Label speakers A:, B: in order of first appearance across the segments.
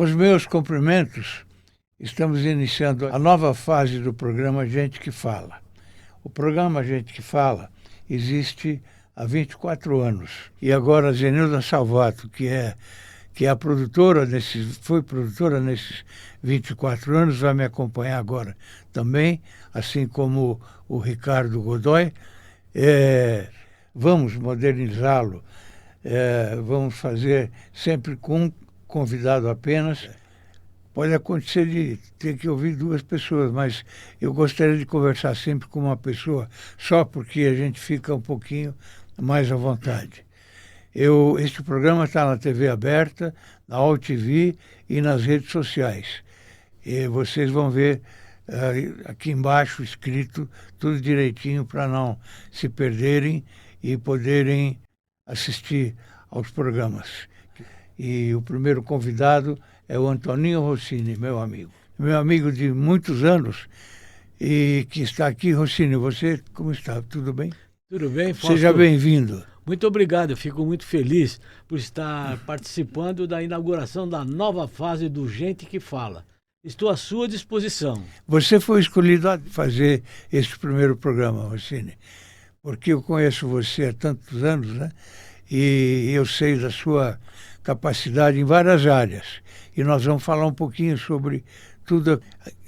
A: Com os meus cumprimentos, estamos iniciando a nova fase do programa Gente que Fala. O programa Gente que Fala existe há 24 anos. E agora a Zenilda Salvato, que é a produtora foi produtora nesses 24 anos, vai me acompanhar agora também, assim como o Ricardo Godoy. Vamos modernizá-lo, vamos fazer sempre com um convidado apenas. Pode acontecer de ter que ouvir duas pessoas, mas eu gostaria de conversar sempre com uma pessoa, só porque a gente fica um pouquinho mais à vontade. Este programa está na TV aberta, na AltV e nas redes sociais. E vocês vão ver aqui embaixo escrito tudo direitinho para não se perderem e poderem assistir aos programas. E o primeiro convidado é o Antoninho Rossini, meu amigo de muitos anos e que está aqui. Rossini, você como está? Tudo bem?
B: Tudo bem, Fausto?
A: Seja bem-vindo.
B: Muito obrigado, eu fico muito feliz por estar participando da inauguração da nova fase do Gente que Fala. Estou à sua disposição.
A: Você foi escolhido a fazer este primeiro programa, Rossini, porque eu conheço você há tantos anos, né? E eu sei da sua capacidade em várias áreas. E nós vamos falar um pouquinho sobre tudo.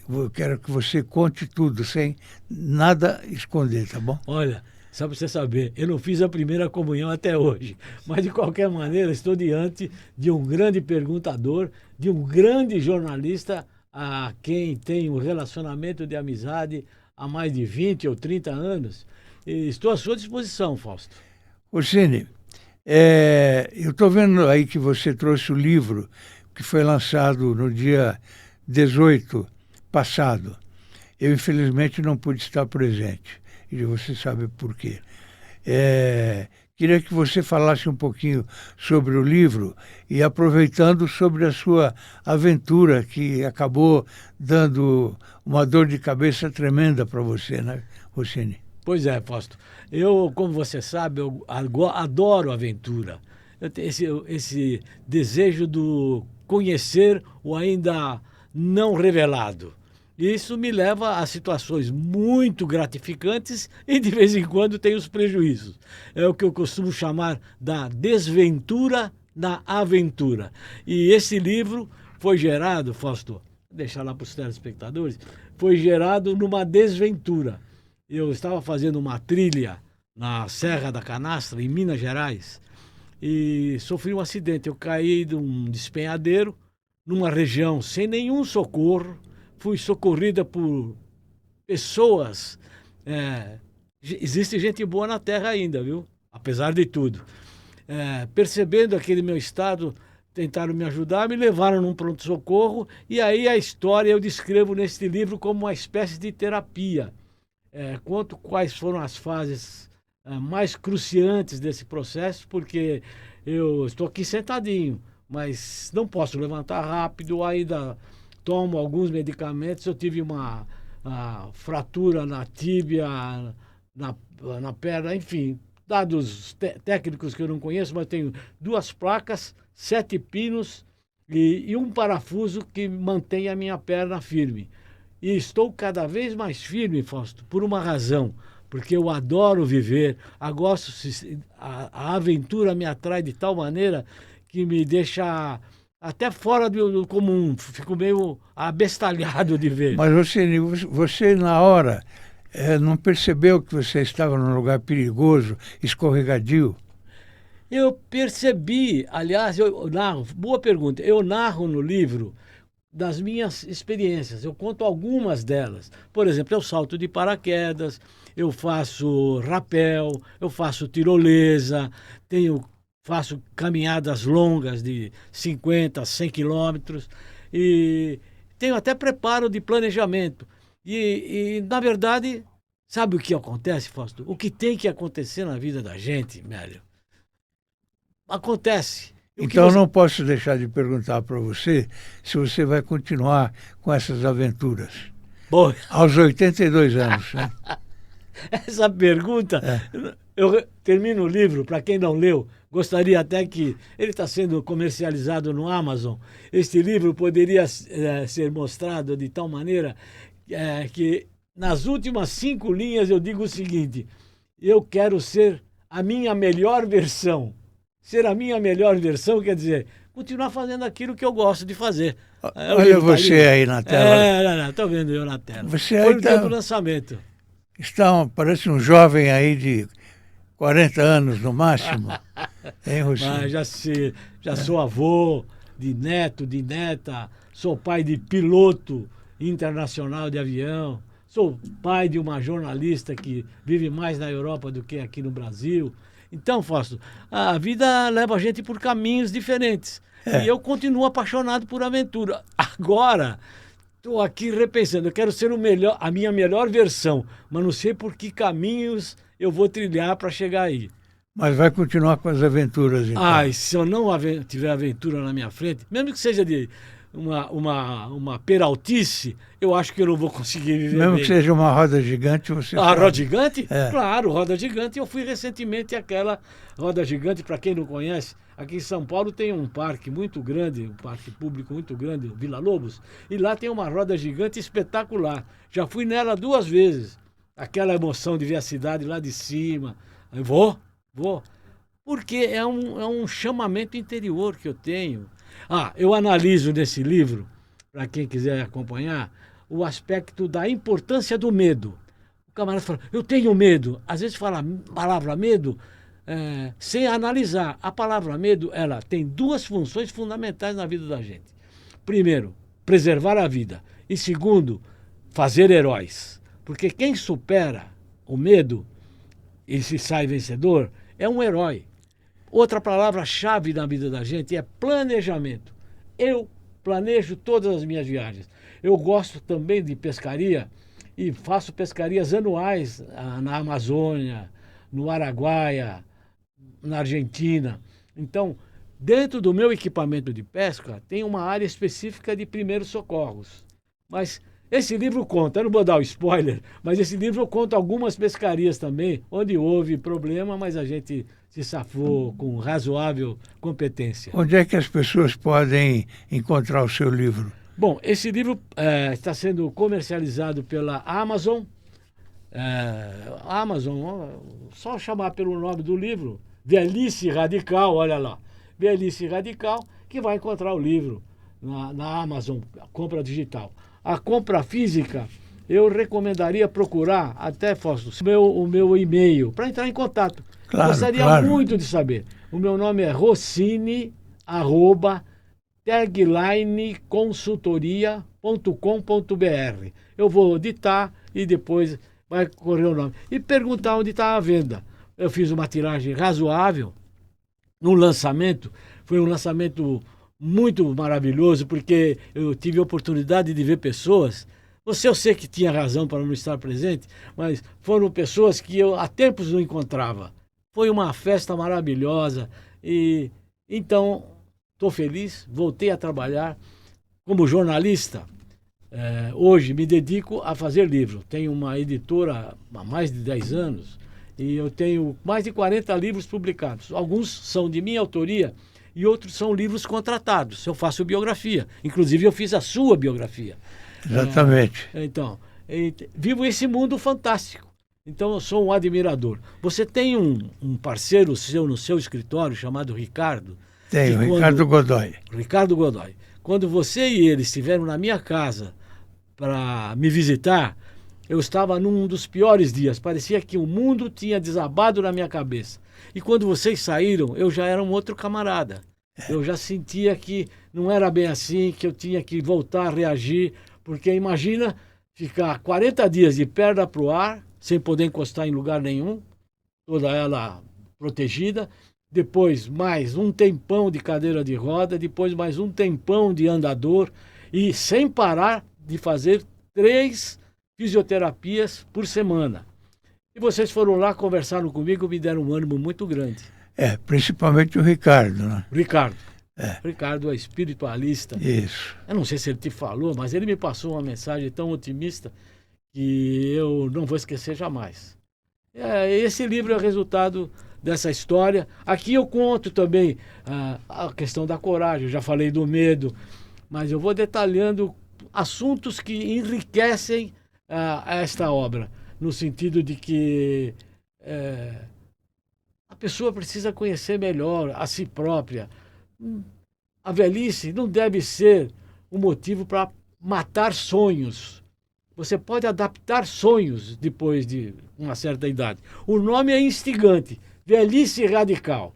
A: Eu quero que você conte tudo, sem nada esconder, tá bom?
B: Olha, só para você saber, eu não fiz a primeira comunhão até hoje, mas de qualquer maneira estou diante de um grande perguntador, de um grande jornalista a quem tenho um relacionamento de amizade há mais de 20 ou 30 anos. E estou à sua disposição, Fausto.
A: Rossini, eu estou vendo aí que você trouxe o livro que foi lançado no dia 18 passado. Eu, infelizmente, não pude estar presente. E você sabe por quê. Queria que você falasse um pouquinho sobre o livro e aproveitando sobre a sua aventura, que acabou dando uma dor de cabeça tremenda para você, né, Rossini?
B: Pois é, Fausto. Eu, como você sabe, eu adoro aventura. Eu tenho esse desejo do conhecer o ainda não revelado. Isso me leva a situações muito gratificantes e de vez em quando tem os prejuízos. É o que eu costumo chamar da desventura na aventura. E esse livro foi gerado, Fausto, vou deixar lá para os telespectadores, foi gerado numa desventura. Eu estava fazendo uma trilha na Serra da Canastra, em Minas Gerais, e sofri um acidente. Eu caí de um despenhadeiro numa região sem nenhum socorro. Fui socorrida por pessoas. Existe gente boa na Terra ainda, viu? Apesar de tudo. Percebendo aquele meu estado, tentaram me ajudar, me levaram num pronto-socorro, e aí a história eu descrevo neste livro como uma espécie de terapia. Conto quais foram as fases mais cruciantes desse processo, porque eu estou aqui sentadinho, mas não posso levantar rápido, ainda tomo alguns medicamentos. Eu tive uma fratura na tíbia, na perna, enfim, dados técnicos que eu não conheço, mas tenho 2 placas, 7 pinos e um parafuso que mantém a minha perna firme. E estou cada vez mais firme, Fausto, por uma razão, porque eu adoro viver, a aventura me atrai de tal maneira que me deixa até fora do comum, fico meio abestalhado de ver.
A: Mas você na hora não percebeu que você estava num lugar perigoso, escorregadio?
B: Eu percebi, aliás, boa pergunta, eu narro no livro das minhas experiências, eu conto algumas delas. Por exemplo, eu salto de paraquedas, eu faço rapel, eu faço tirolesa, faço caminhadas longas de 50, 100 quilômetros e tenho até preparo de planejamento. E, na verdade, sabe o que acontece, Fausto? O que tem que acontecer na vida da gente, Mélio, acontece.
A: Então, eu não posso deixar de perguntar para você se você vai continuar com essas aventuras.
B: Bom,
A: aos 82 anos, né?
B: Essa pergunta, eu termino o livro, para quem não leu, gostaria até que ele está sendo comercializado no Amazon. Este livro poderia ser mostrado de tal maneira que nas últimas 5 linhas eu digo o seguinte: eu quero ser a minha melhor versão. Ser a minha melhor versão quer dizer continuar fazendo aquilo que eu gosto de fazer.
A: Olha você aí na tela.
B: Estou vendo eu na tela.
A: Você
B: Foi
A: aí
B: o dia do lançamento.
A: Parece um jovem aí de 40 anos no máximo. Hein, Rocinho?
B: Mas já sou avô de neto, de neta, sou pai de piloto internacional de avião, sou pai de uma jornalista que vive mais na Europa do que aqui no Brasil. Então, Fausto, a vida leva a gente por caminhos diferentes. E eu continuo apaixonado por aventura. Agora, estou aqui repensando, eu quero ser a minha melhor versão, mas não sei por que caminhos eu vou trilhar para chegar aí.
A: Mas vai continuar com as aventuras, então.
B: E se eu não tiver aventura na minha frente, mesmo que seja de uma peraltice, eu acho que eu não vou conseguir viver
A: Mesmo
B: bem.
A: que seja uma roda gigante, você sabe.
B: Roda gigante?
A: É.
B: Claro, roda gigante. Eu fui recentemente àquela roda gigante, para quem não conhece, aqui em São Paulo tem um parque muito grande, um parque público muito grande, o Vila Lobos, e lá tem uma roda gigante espetacular. Já fui nela 2 vezes. Aquela emoção de ver a cidade lá de cima. Eu vou. Porque é um chamamento interior que eu tenho. Eu analiso nesse livro, para quem quiser acompanhar, o aspecto da importância do medo. O camarada fala, eu tenho medo. Às vezes fala a palavra medo sem analisar. A palavra medo, ela tem 2 funções fundamentais na vida da gente. Primeiro, preservar a vida. E segundo, fazer heróis. Porque quem supera o medo e se sai vencedor é um herói. Outra palavra-chave na vida da gente é planejamento. Eu planejo todas as minhas viagens. Eu gosto também de pescaria e faço pescarias anuais na Amazônia, no Araguaia, na Argentina. Então, dentro do meu equipamento de pesca, tem uma área específica de primeiros socorros. Mas esse livro conta, eu não vou dar o spoiler, mas esse livro conta algumas pescarias também, onde houve problema, mas a gente se safou com razoável competência.
A: Onde é que as pessoas podem encontrar o seu livro?
B: Bom, esse livro está sendo comercializado pela Amazon. Só chamar pelo nome do livro, Velhice Radical, olha lá. Velhice Radical, que vai encontrar o livro na Amazon, compra digital. A compra física, eu recomendaria procurar, até, Fausto, o meu e-mail, para entrar em contato.
A: Claro,
B: Gostaria muito de saber. O meu nome é rossini@taglineconsultoria.com.br. Eu vou ditar e depois vai correr o nome. E perguntar onde está a venda. Eu fiz uma tiragem razoável no lançamento. Foi um lançamento muito maravilhoso, porque eu tive a oportunidade de ver pessoas. Eu sei que tinha razão para não estar presente, mas foram pessoas que eu há tempos não encontrava. Foi uma festa maravilhosa e então estou feliz, voltei a trabalhar como jornalista. Hoje me dedico a fazer livro. Tenho uma editora há mais de 10 anos e eu tenho mais de 40 livros publicados. Alguns são de minha autoria e outros são livros contratados. Eu faço biografia. Inclusive eu fiz a sua biografia.
A: Exatamente.
B: Vivo esse mundo fantástico. Então eu sou um admirador. Você tem um parceiro seu no seu escritório chamado Ricardo?
A: Tenho, Ricardo Godoy.
B: Ricardo Godoy. Quando você e ele estiveram na minha casa para me visitar, eu estava num dos piores dias. Parecia que o mundo tinha desabado na minha cabeça. E quando vocês saíram, eu já era um outro camarada. Eu já sentia que não era bem assim, que eu tinha que voltar a reagir. Porque imagina ficar 40 dias de perna para o ar, sem poder encostar em lugar nenhum, toda ela protegida. Depois mais um tempão de cadeira de roda, depois mais um tempão de andador. E sem parar de fazer 3 fisioterapias por semana. E vocês foram lá, conversaram comigo, me deram um ânimo muito grande.
A: Principalmente o Ricardo, né?
B: Ricardo. Ricardo é espiritualista.
A: Isso.
B: Eu não sei se ele te falou, mas ele me passou uma mensagem tão otimista que eu não vou esquecer jamais. Esse livro é o resultado dessa história. Aqui eu conto também a questão da coragem, eu já falei do medo, mas eu vou detalhando assuntos que enriquecem esta obra, no sentido de que a pessoa precisa conhecer melhor a si própria. A velhice não deve ser um motivo para matar sonhos. Você pode adaptar sonhos depois de uma certa idade. O nome é instigante, velhice radical.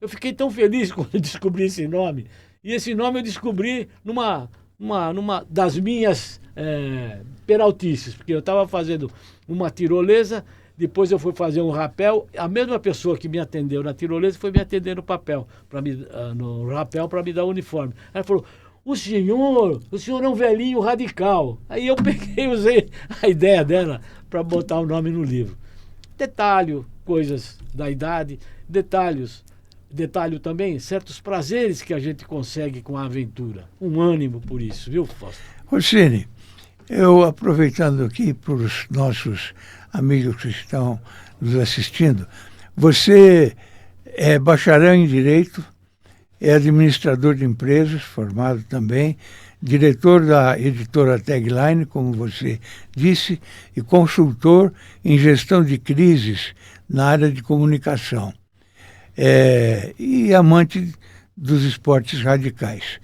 B: Eu fiquei tão feliz quando eu descobri esse nome. E esse nome eu descobri numa das minhas peraltices, porque eu estava fazendo uma tirolesa, depois eu fui fazer um rapel, a mesma pessoa que me atendeu na tirolesa foi me atender no papel, no rapel, para me dar o uniforme. Ela falou: o senhor é um velhinho radical. Aí eu peguei, usei a ideia dela para botar o nome no livro. Detalho coisas da idade, detalho também certos prazeres que a gente consegue com a aventura. Um ânimo por isso, viu, Fausto?
A: Rossini, eu aproveitando aqui para os nossos amigos que estão nos assistindo, você é bacharel em Direito, é administrador de empresas, formado também, diretor da editora Tagline, como você disse, e consultor em gestão de crises na área de comunicação. E amante dos esportes radicais.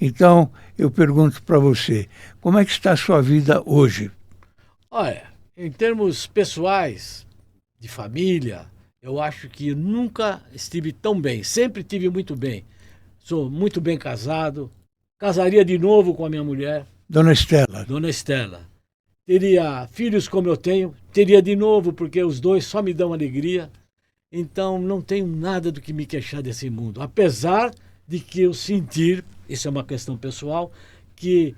A: Então, eu pergunto para você, como é que está a sua vida hoje?
B: Olha, em termos pessoais, de família, eu acho que nunca estive tão bem, sempre estive muito bem. Sou muito bem casado, casaria de novo com a minha mulher.
A: Dona Estela.
B: Dona Estela. Teria filhos como eu tenho, teria de novo, porque os dois só me dão alegria. Então, não tenho nada do que me queixar desse mundo. Apesar de que eu sentir, isso é uma questão pessoal, que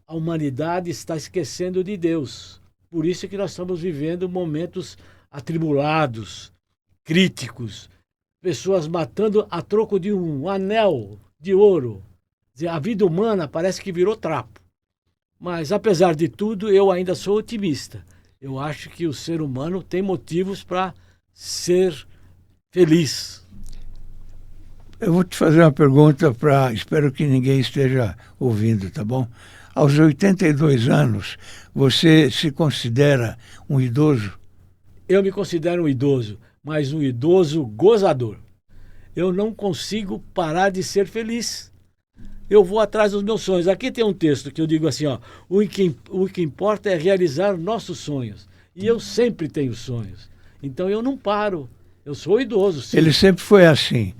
B: a humanidade está esquecendo de Deus. Por isso é que nós estamos vivendo momentos atribulados, críticos, pessoas matando a troco de um anel de ouro. A vida humana parece que virou trapo. Mas, apesar de tudo, eu ainda sou otimista. Eu acho que o ser humano tem motivos para ser feliz.
A: Eu vou te fazer uma pergunta espero que ninguém esteja ouvindo, tá bom? Aos 82 anos, você se considera um idoso?
B: Eu me considero um idoso, mas um idoso gozador. Eu não consigo parar de ser feliz. Eu vou atrás dos meus sonhos. Aqui tem um texto que eu digo assim, ó, o que importa é realizar nossos sonhos. E eu sempre tenho sonhos. Então eu não paro. Eu sou idoso. Sim.
A: Ele sempre foi assim,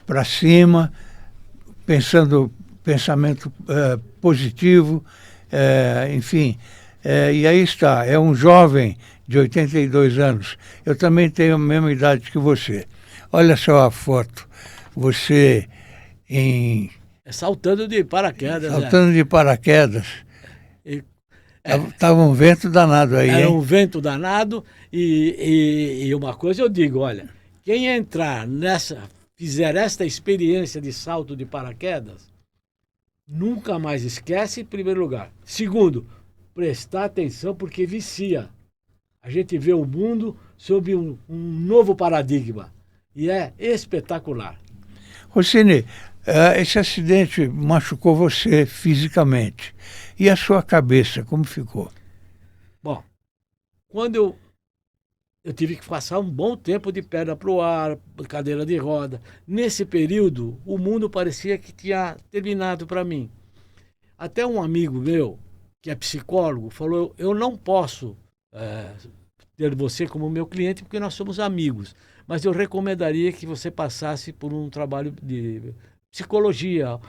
A: para cima, pensamento positivo, enfim. E aí está, é um jovem de 82 anos. Eu também tenho a mesma idade que você. Olha só a foto. Você
B: saltando de paraquedas.
A: Saltando de paraquedas. Estava um vento danado aí,
B: Era
A: hein?
B: um vento danado e uma coisa eu digo, olha, quem entrar fizer esta experiência de salto de paraquedas, nunca mais esquece, em primeiro lugar. Segundo, prestar atenção porque vicia. A gente vê o mundo sob um novo paradigma e é espetacular.
A: Rossini, esse acidente machucou você fisicamente. E a sua cabeça, como ficou?
B: Bom, quando eu tive que passar um bom tempo de perna para o ar, cadeira de roda. Nesse período, o mundo parecia que tinha terminado para mim. Até um amigo meu, que é psicólogo, falou, eu não posso ter você como meu cliente porque nós somos amigos, mas eu recomendaria que você passasse por um trabalho de psicologia,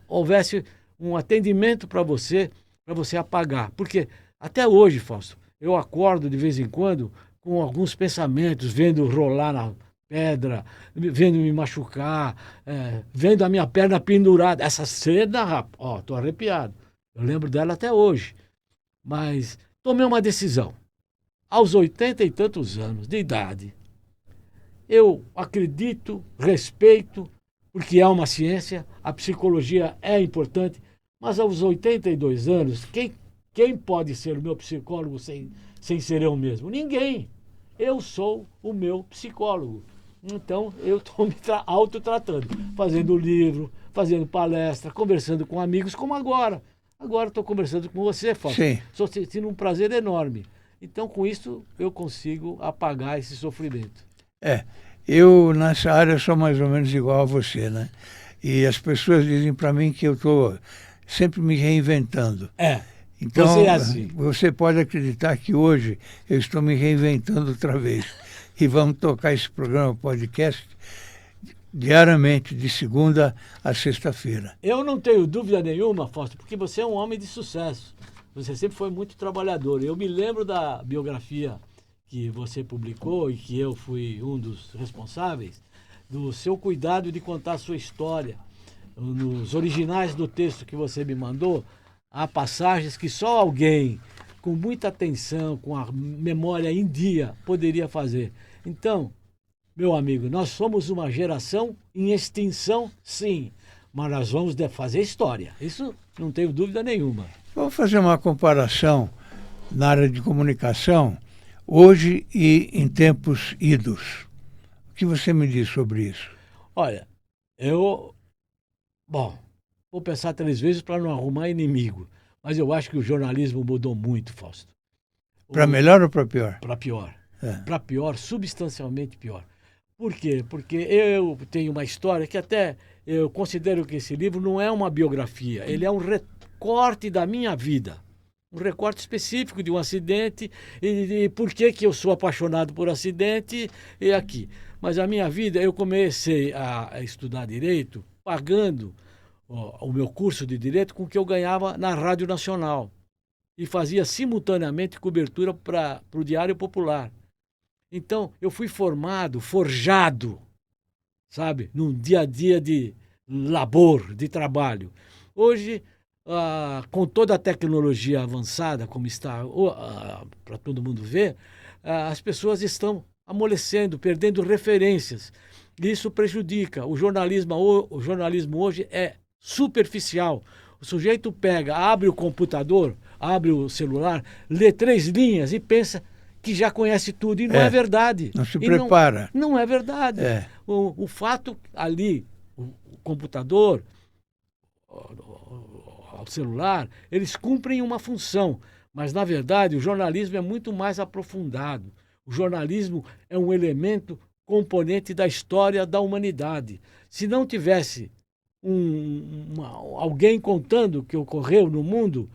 B: houvesse um atendimento para você apagar. Porque até hoje, Fausto, eu acordo de vez em quando com alguns pensamentos, vendo rolar na pedra, vendo me machucar, vendo a minha perna pendurada. Essa cena, tô arrepiado. Eu lembro dela até hoje. Mas tomei uma decisão. Aos 80 e tantos anos de idade, eu acredito, respeito, porque é uma ciência, a psicologia é importante, mas aos 82 anos, quem pode ser o meu psicólogo sem ser eu mesmo? Ninguém. Eu sou o meu psicólogo. Então, eu estou me autotratando, fazendo livro, fazendo palestra, conversando com amigos, como agora. Agora estou conversando com você, Fausto.
A: Sim.
B: Estou sentindo um prazer enorme. Então, com isso, eu consigo apagar esse sofrimento.
A: Eu nessa área sou mais ou menos igual a você, né? E as pessoas dizem para mim que eu estou sempre me reinventando. Então,
B: você é assim.
A: Você pode acreditar que hoje eu estou me reinventando outra vez. E vamos tocar esse programa podcast diariamente, de segunda a sexta-feira.
B: Eu não tenho dúvida nenhuma, Fausto, porque você é um homem de sucesso. Você sempre foi muito trabalhador. Eu me lembro da biografia que você publicou e que eu fui um dos responsáveis, do seu cuidado de contar a sua história. Nos originais do texto que você me mandou, há passagens que só alguém com muita atenção, com a memória em dia, poderia fazer. Então, meu amigo, nós somos uma geração em extinção, sim, mas nós vamos fazer história. Isso não tenho dúvida nenhuma.
A: Vamos fazer uma comparação na área de comunicação, hoje e em tempos idos. O que você me diz sobre isso?
B: Olha, vou pensar 3 vezes para não arrumar inimigo, mas eu acho que o jornalismo mudou muito, Fausto.
A: Para melhor ou para pior?
B: Para pior. Para pior, substancialmente pior. Por quê? Porque eu tenho uma história que até eu considero que esse livro não é uma biografia, ele é um recorte da minha vida. Um recorte específico de um acidente e por que eu sou apaixonado por acidente e aqui. Mas a minha vida, eu comecei a estudar Direito pagando o meu curso de Direito com o que eu ganhava na Rádio Nacional. E fazia simultaneamente cobertura para o Diário Popular. Então, eu fui forjado, sabe, num dia a dia de labor, de trabalho. Hoje, com toda a tecnologia avançada, como está para todo mundo ver, as pessoas estão amolecendo, perdendo referências. Isso prejudica. O jornalismo hoje é superficial. O sujeito pega, abre o computador, abre o celular, lê 3 linhas e pensa que já conhece tudo. E não é verdade.
A: Não se prepara.
B: Não é verdade. O fato ali, o computador, o celular, eles cumprem uma função. Mas, na verdade, o jornalismo é muito mais aprofundado. O jornalismo é um elemento componente da história da humanidade. Se não tivesse alguém contando o que ocorreu no mundo,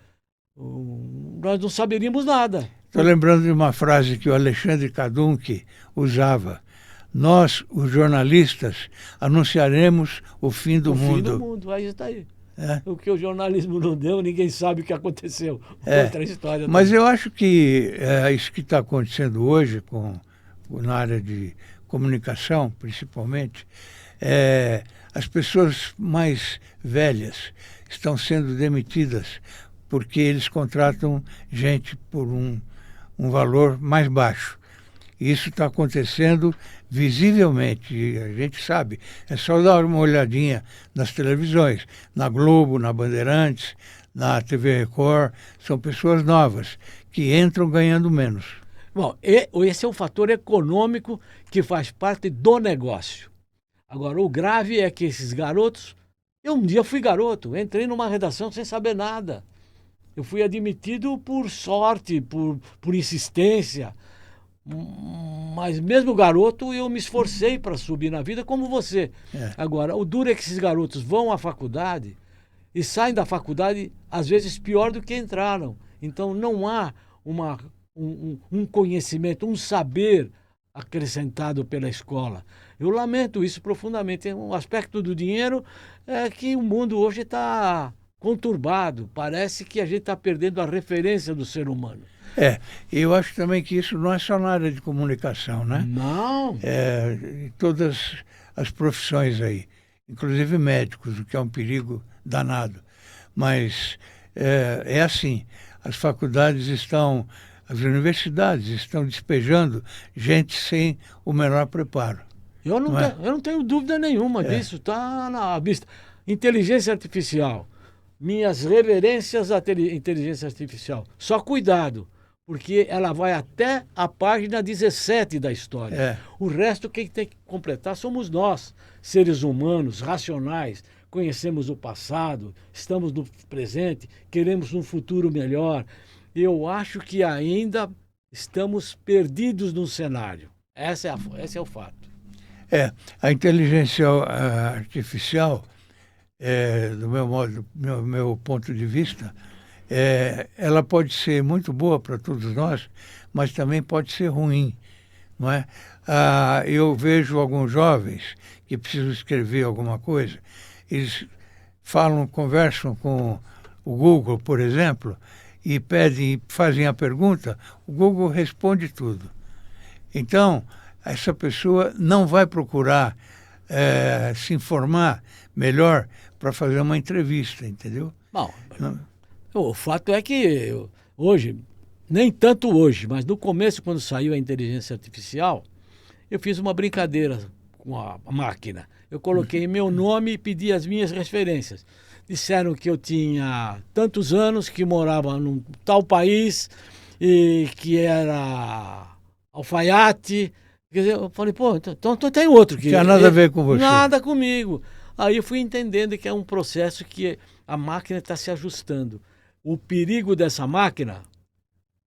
B: nós não saberíamos nada.
A: Estou lembrando de uma frase que o Alexandre Kadunki usava. Nós, os jornalistas, anunciaremos o fim do mundo.
B: O fim do mundo, aí está aí. O que o jornalismo não deu, ninguém sabe o que aconteceu. Outra história.
A: Mas também. Eu acho que isso que está acontecendo hoje, na área de comunicação, principalmente, as pessoas mais velhas estão sendo demitidas porque eles contratam gente por um valor mais baixo. Isso está acontecendo visivelmente, e a gente sabe, é só dar uma olhadinha nas televisões, na Globo, na Bandeirantes, na TV Record, são pessoas novas que entram ganhando menos.
B: Bom, esse é um fator econômico que faz parte do negócio. Agora, o grave é que esses garotos... Eu um dia fui garoto, entrei numa redação sem saber nada. Eu fui admitido por sorte, por insistência. Mas mesmo garoto, eu me esforcei para subir na vida como você. Agora, o duro é que esses garotos vão à faculdade e saem da faculdade, às vezes, pior do que entraram. Então, não há um conhecimento, um saber acrescentado pela escola. Eu lamento isso profundamente. Um aspecto do dinheiro é que o mundo hoje está conturbado. Parece que a gente está perdendo a referência do ser humano.
A: Eu acho também que isso não é só na área de comunicação, né?
B: Não.
A: Em todas as profissões aí, inclusive médicos, o que é um perigo danado. Mas é assim, as faculdades as universidades estão despejando gente sem o menor preparo.
B: Eu não tenho dúvida nenhuma disso, está na vista. Inteligência artificial. Minhas reverências à inteligência artificial. Só cuidado, porque ela vai até a página 17 da história.
A: É.
B: O resto, quem tem que completar somos nós, seres humanos, racionais, conhecemos o passado, estamos no presente, queremos um futuro melhor. Eu acho que ainda estamos perdidos no cenário. Esse é o fato.
A: A inteligência artificial, do meu ponto de vista, ela pode ser muito boa para todos nós, mas também pode ser ruim, não é? Eu vejo alguns jovens que precisam escrever alguma coisa, eles conversam com o Google, por exemplo, e fazem a pergunta, o Google responde tudo. Então, essa pessoa não vai procurar se informar melhor para fazer uma entrevista, entendeu?
B: Bom, o fato é que hoje, nem tanto hoje, mas no começo, quando saiu a inteligência artificial, eu fiz uma brincadeira com a máquina. Eu coloquei meu nome e pedi as minhas referências. Disseram que eu tinha tantos anos, que morava num tal país e que era alfaiate. Quer dizer, eu falei, pô, então tem outro que...
A: Não tinha nada a ver com você.
B: Nada comigo. Aí eu fui entendendo que é um processo que a máquina está se ajustando. O perigo dessa máquina,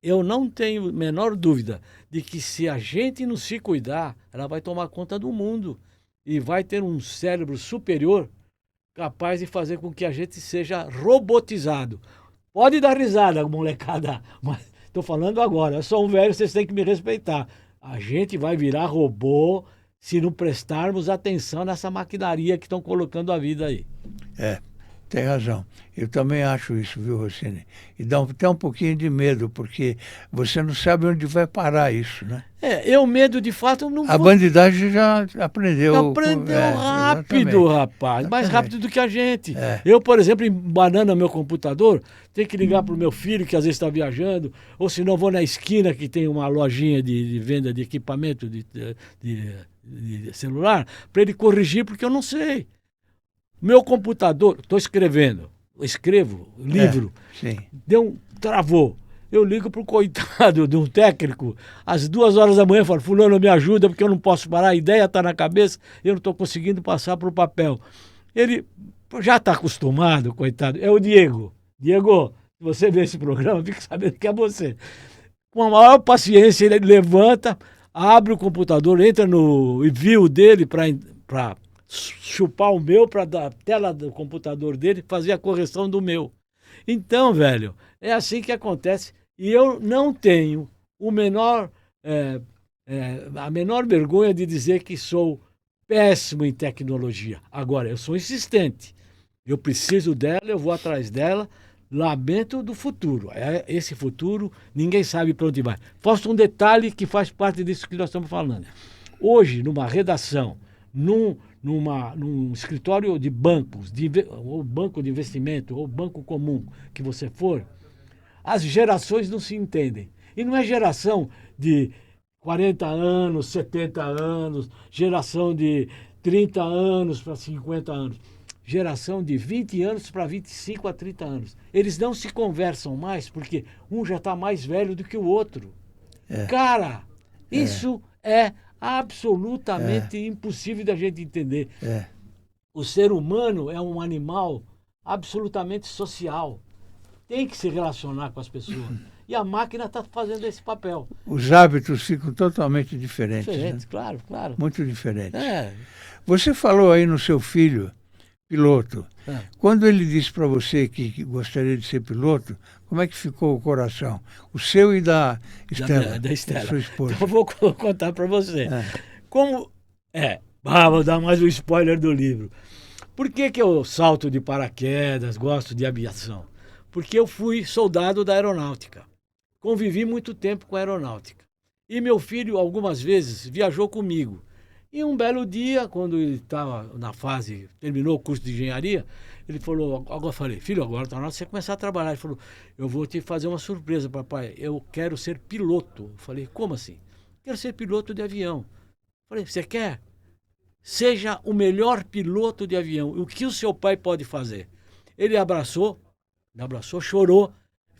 B: eu não tenho a menor dúvida de que se a gente não se cuidar, ela vai tomar conta do mundo e vai ter um cérebro superior capaz de fazer com que a gente seja robotizado. Pode dar risada, molecada, mas estou falando agora. Eu sou um velho, vocês têm que me respeitar. A gente vai virar robô se não prestarmos atenção nessa maquinaria que estão colocando a vida aí.
A: Tem razão. Eu também acho isso, viu, Rossini? E dá até um pouquinho de medo, porque você não sabe onde vai parar isso, né?
B: Eu medo, de fato, não
A: A bandidagem já aprendeu.
B: Aprendeu rápido,
A: exatamente.
B: rapaz. Mais rápido do que a gente.
A: É.
B: Eu, por exemplo, embanando meu computador, tenho que ligar para o meu filho, que às vezes está viajando, ou se não, vou na esquina, que tem uma lojinha de venda de equipamento de celular, para ele corrigir, porque eu não sei. Meu computador, estou escrevo livro,
A: Sim.
B: travou. Eu ligo pro coitado de um técnico, às 2 horas da manhã, falo, fulano, me ajuda, porque eu não posso parar, a ideia está na cabeça, eu não estou conseguindo passar para o papel. Ele já está acostumado, coitado, é o Diego. Diego, se você vê esse programa, fique sabendo que é você. Com a maior paciência, ele levanta, abre o computador, entra no envio dele para chupar o meu, para da tela do computador dele fazer a correção do meu. Então, velho, é assim que acontece. E eu não tenho a menor vergonha de dizer que sou péssimo em tecnologia. Agora, eu sou insistente. Eu preciso dela, eu vou atrás dela. Lamento do futuro. Esse futuro, ninguém sabe para onde vai. Falta um detalhe que faz parte disso que nós estamos falando. Hoje, numa redação, num escritório de bancos, ou banco de investimento, ou banco comum que você for, as gerações não se entendem. E não é geração de 40 anos, 70 anos, geração de 30 anos para 50 anos. Geração de 20 anos para 25 a 30 anos. Eles não se conversam mais porque um já está mais velho do que o outro. Cara, isso é absolutamente impossível da gente entender. O ser humano é um animal absolutamente social. Tem que se relacionar com as pessoas. E a máquina está fazendo esse papel.
A: Os hábitos ficam totalmente diferentes.
B: Diferentes,
A: né?
B: claro, claro.
A: Muito diferentes.
B: É.
A: Você falou aí no seu filho, piloto. Quando ele disse para você que gostaria de ser piloto, como é que ficou o coração? O seu e da Estela,
B: Da Estela.
A: sua esposa.
B: Então eu vou contar para você. Vou dar mais um spoiler do livro. Por que eu salto de paraquedas, gosto de aviação? Porque eu fui soldado da aeronáutica. Convivi muito tempo com a aeronáutica. E meu filho, algumas vezes, viajou comigo. E um belo dia, quando ele estava na fase, terminou o curso de engenharia, ele falou, agora eu falei, filho, agora está na hora de você começar a trabalhar. Ele falou, eu vou te fazer uma surpresa, papai, eu quero ser piloto. Eu falei, como assim? Quero ser piloto de avião. Eu falei, você quer? Seja o melhor piloto de avião. O que o seu pai pode fazer? Ele abraçou, chorou,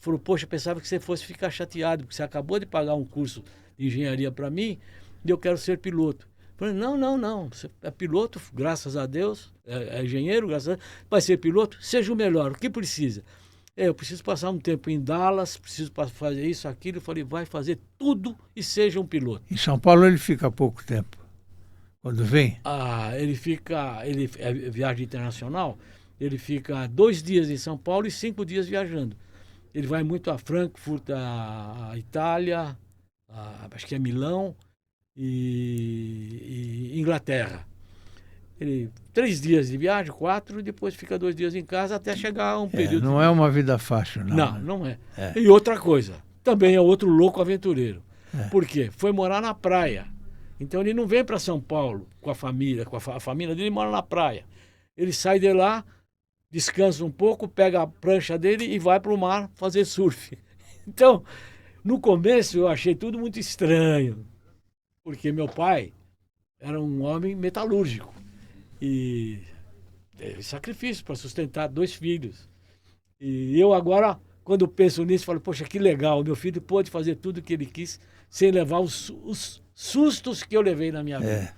B: falou, poxa, pensava que você fosse ficar chateado, porque você acabou de pagar um curso de engenharia para mim e eu quero ser piloto. Eu falei, não, você é piloto, graças a Deus, é engenheiro, graças a Deus, vai ser piloto, seja o melhor, o que precisa? Eu preciso passar um tempo em Dallas, preciso fazer isso, aquilo. Eu falei, vai fazer tudo e seja um piloto.
A: Em São Paulo ele fica há pouco tempo, quando vem?
B: Ele é viagem internacional, ele fica 2 dias em São Paulo e 5 dias viajando. Ele vai muito a Frankfurt, a Itália, acho que é Milão e Inglaterra. 3 dias de viagem, 4, e depois fica 2 dias em casa até chegar um período.
A: Não é uma vida fácil, não.
B: Não, não é. E outra coisa, também é outro louco aventureiro. Por quê? Foi morar na praia. Então ele não vem para São Paulo com a família, a família dele mora na praia. Ele sai de lá, descansa um pouco, pega a prancha dele e vai para o mar fazer surf. Então, no começo eu achei tudo muito estranho, porque meu pai era um homem metalúrgico e teve sacrifício para sustentar 2 filhos. E eu agora, quando penso nisso, falo, poxa, que legal, meu filho pôde fazer tudo o que ele quis sem levar os sustos que eu levei na minha vida.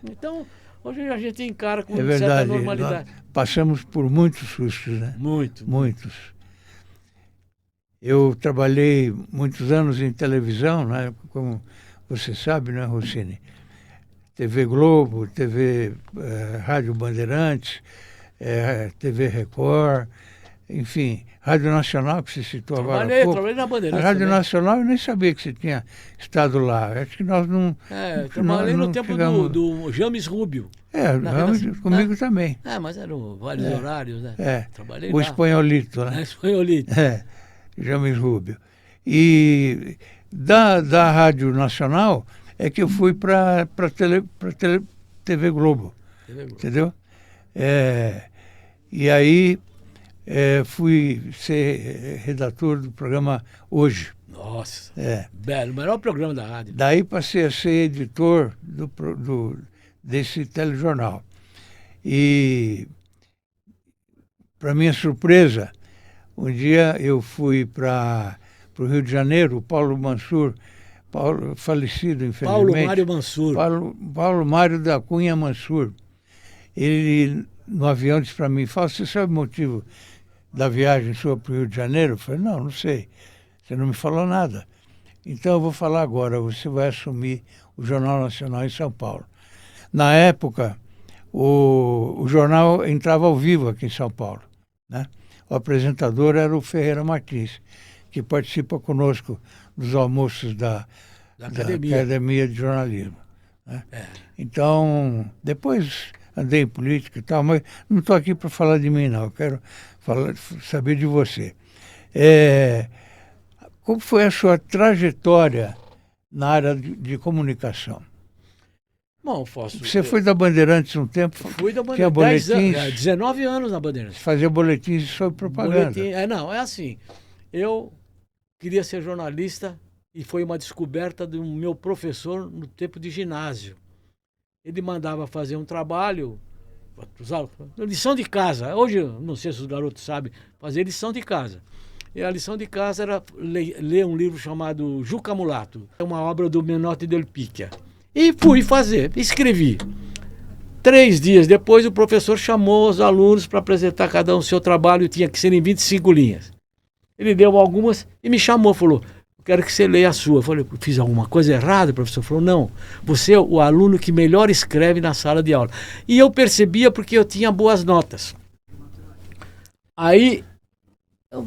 B: Então, hoje a gente encara com certa normalidade.
A: Nós passamos por muitos sustos, né? Muitos. Eu trabalhei muitos anos em televisão, né? Como você sabe, né, Rossini? TV Globo, Rádio Bandeirantes, TV Record, enfim, Rádio Nacional, que você citou agora há pouco.
B: Trabalhei na Bandeirantes.
A: A Rádio Nacional eu nem sabia que você tinha estado lá. Acho que nós não...
B: trabalhei no tempo do James Rubio.
A: Comigo também.
B: Mas eram vários horários, né? Trabalhei
A: o
B: lá.
A: Espanholito, né?
B: Espanholito.
A: James Rubio. E da Rádio Nacional é que eu fui para TV Globo. Entendeu? E aí fui ser redator do programa Hoje.
B: Nossa, belo, o melhor programa da rádio.
A: Daí passei a ser editor desse telejornal. E, para minha surpresa, um dia eu fui para o Rio de Janeiro, o Paulo Mansur, falecido, infelizmente.
B: Paulo Mário Mansur.
A: Paulo Mário da Cunha Mansur. Ele, no avião, disse para mim, você sabe o motivo da viagem sua para o Rio de Janeiro? Eu falei, não sei. Você não me falou nada. Então eu vou falar agora, você vai assumir o Jornal Nacional em São Paulo. Na época, o jornal entrava ao vivo aqui em São Paulo, né? O apresentador era o Ferreira Martins, que participa conosco dos almoços da Academia de Jornalismo, né? Então, depois andei em política e tal, mas não estou aqui para falar de mim, não. Eu quero saber de você. Como foi a sua trajetória na área de comunicação?
B: Bom, Fausto,
A: você foi da Bandeirantes um tempo?
B: Fui da Bandeirantes.
A: Tinha boletins?
B: 19 anos na Bandeirantes.
A: Fazia boletins sobre propaganda.
B: É assim. Eu queria ser jornalista e foi uma descoberta do meu professor no tempo de ginásio. Ele mandava fazer um trabalho, lição de casa. Hoje, não sei se os garotos sabem, fazer lição de casa. E a lição de casa era ler um livro chamado Juca Mulato. É uma obra do Menotti del Picchia. E fui fazer, escrevi. 3 dias depois, o professor chamou os alunos para apresentar cada um o seu trabalho, e tinha que ser em 25 linhas. Ele deu algumas e me chamou, falou, quero que você leia a sua. Eu falei, fiz alguma coisa errada? O professor falou, não, você é o aluno que melhor escreve na sala de aula. E eu percebia porque eu tinha boas notas. Aí, o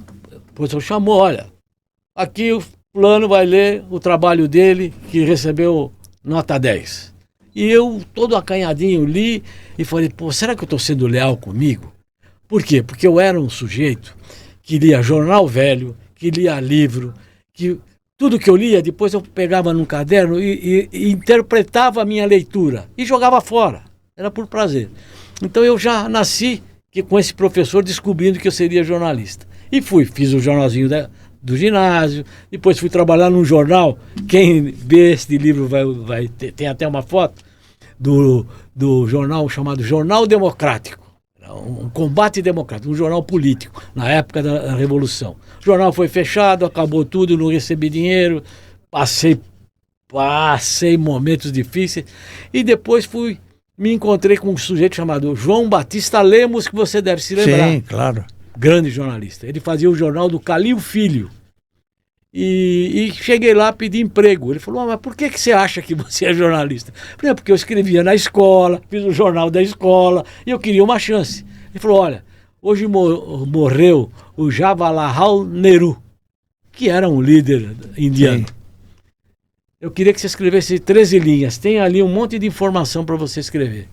B: professor chamou, olha, aqui o fulano vai ler o trabalho dele, que recebeu nota 10. E eu, todo acanhadinho, li e falei, será que eu estou sendo leal comigo? Por quê? Porque eu era um sujeito que lia jornal velho, que lia livro, que tudo que eu lia, depois eu pegava num caderno e interpretava a minha leitura e jogava fora. Era por prazer. Então eu já nasci com esse professor descobrindo que eu seria jornalista. E fiz o jornalzinho do ginásio, depois fui trabalhar num jornal, quem vê este livro vai ter, tem até uma foto, do jornal chamado Jornal Democrático. Era um combate democrático, um jornal político, na época da Revolução. O jornal foi fechado, acabou tudo, não recebi dinheiro, passei momentos difíceis, e depois me encontrei com um sujeito chamado João Batista Lemos, que você deve se lembrar.
A: Sim, claro.
B: Grande jornalista. Ele fazia o jornal do Calil Filho. E cheguei lá, pedi emprego. Ele falou, mas por que você acha que você é jornalista? Eu falei, porque eu escrevia na escola, fiz o jornal da escola, e eu queria uma chance. Ele falou, olha, hoje morreu o Jawaharlal Nehru, que era um líder indiano. Sim. Eu queria que você escrevesse 13 linhas. Tem ali um monte de informação para você escrever.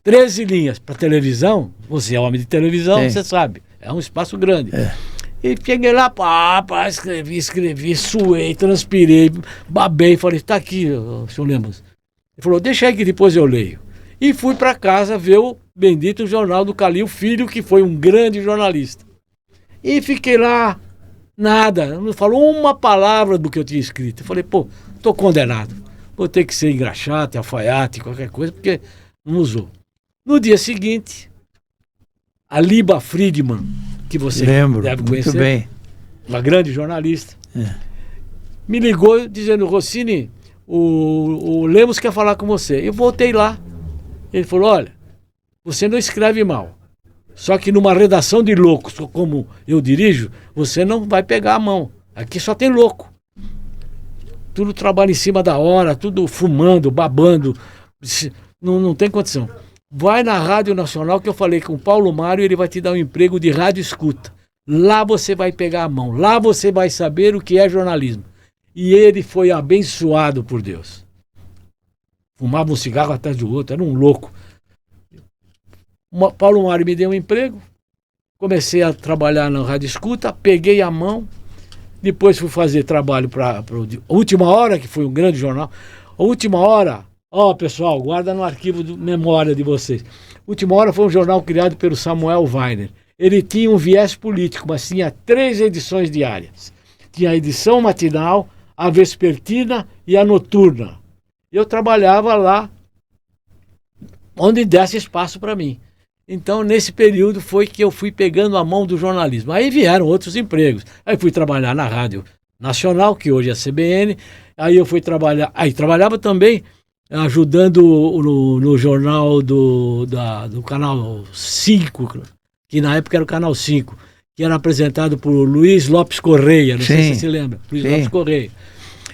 B: 13 linhas para televisão, você é homem de televisão, sim, você sabe, é um espaço grande. E cheguei lá, escrevi, suei, transpirei, babei, falei, tá aqui, senhor Lemos. Ele falou, deixa aí que depois eu leio. E fui para casa ver o bendito jornal do Calil Filho, que foi um grande jornalista. E fiquei lá, nada, não falou uma palavra do que eu tinha escrito. Eu falei, pô, tô condenado. Vou ter que ser engraxate, alfaiate, qualquer coisa, porque não usou. No dia seguinte, a Liba Friedman, que você deve conhecer,
A: muito bem,
B: uma grande jornalista, me ligou dizendo, Rossini, o Lemos quer falar com você. Eu voltei lá. Ele falou, olha, você não escreve mal. Só que numa redação de loucos, como eu dirijo, você não vai pegar a mão. Aqui só tem louco. Tudo trabalha em cima da hora, tudo fumando, babando. Não tem condição. Vai na Rádio Nacional, que eu falei com o Paulo Mário, ele vai te dar um emprego de rádio escuta. Lá você vai pegar a mão, lá você vai saber o que é jornalismo. E ele foi abençoado por Deus. Fumava um cigarro atrás do outro, era um louco. Paulo Mário me deu um emprego, comecei a trabalhar na Rádio Escuta, peguei a mão, depois fui fazer trabalho para a Última Hora, que foi um grande jornal. A Última Hora, pessoal, guarda no arquivo de memória de vocês. Última Hora foi um jornal criado pelo Samuel Weiner. Ele tinha um viés político, mas tinha 3 edições diárias. Tinha a edição matinal, a vespertina e a noturna. Eu trabalhava lá onde desse espaço para mim. Então, nesse período foi que eu fui pegando a mão do jornalismo. Aí vieram outros empregos. Aí fui trabalhar na Rádio Nacional, que hoje é a CBN. Aí eu fui trabalhar... Aí trabalhava também ajudando no jornal do Canal 5, que na época era o Canal 5, que era apresentado por Luiz Lopes Correia. Não sei se você se lembra. Luiz Lopes Correia.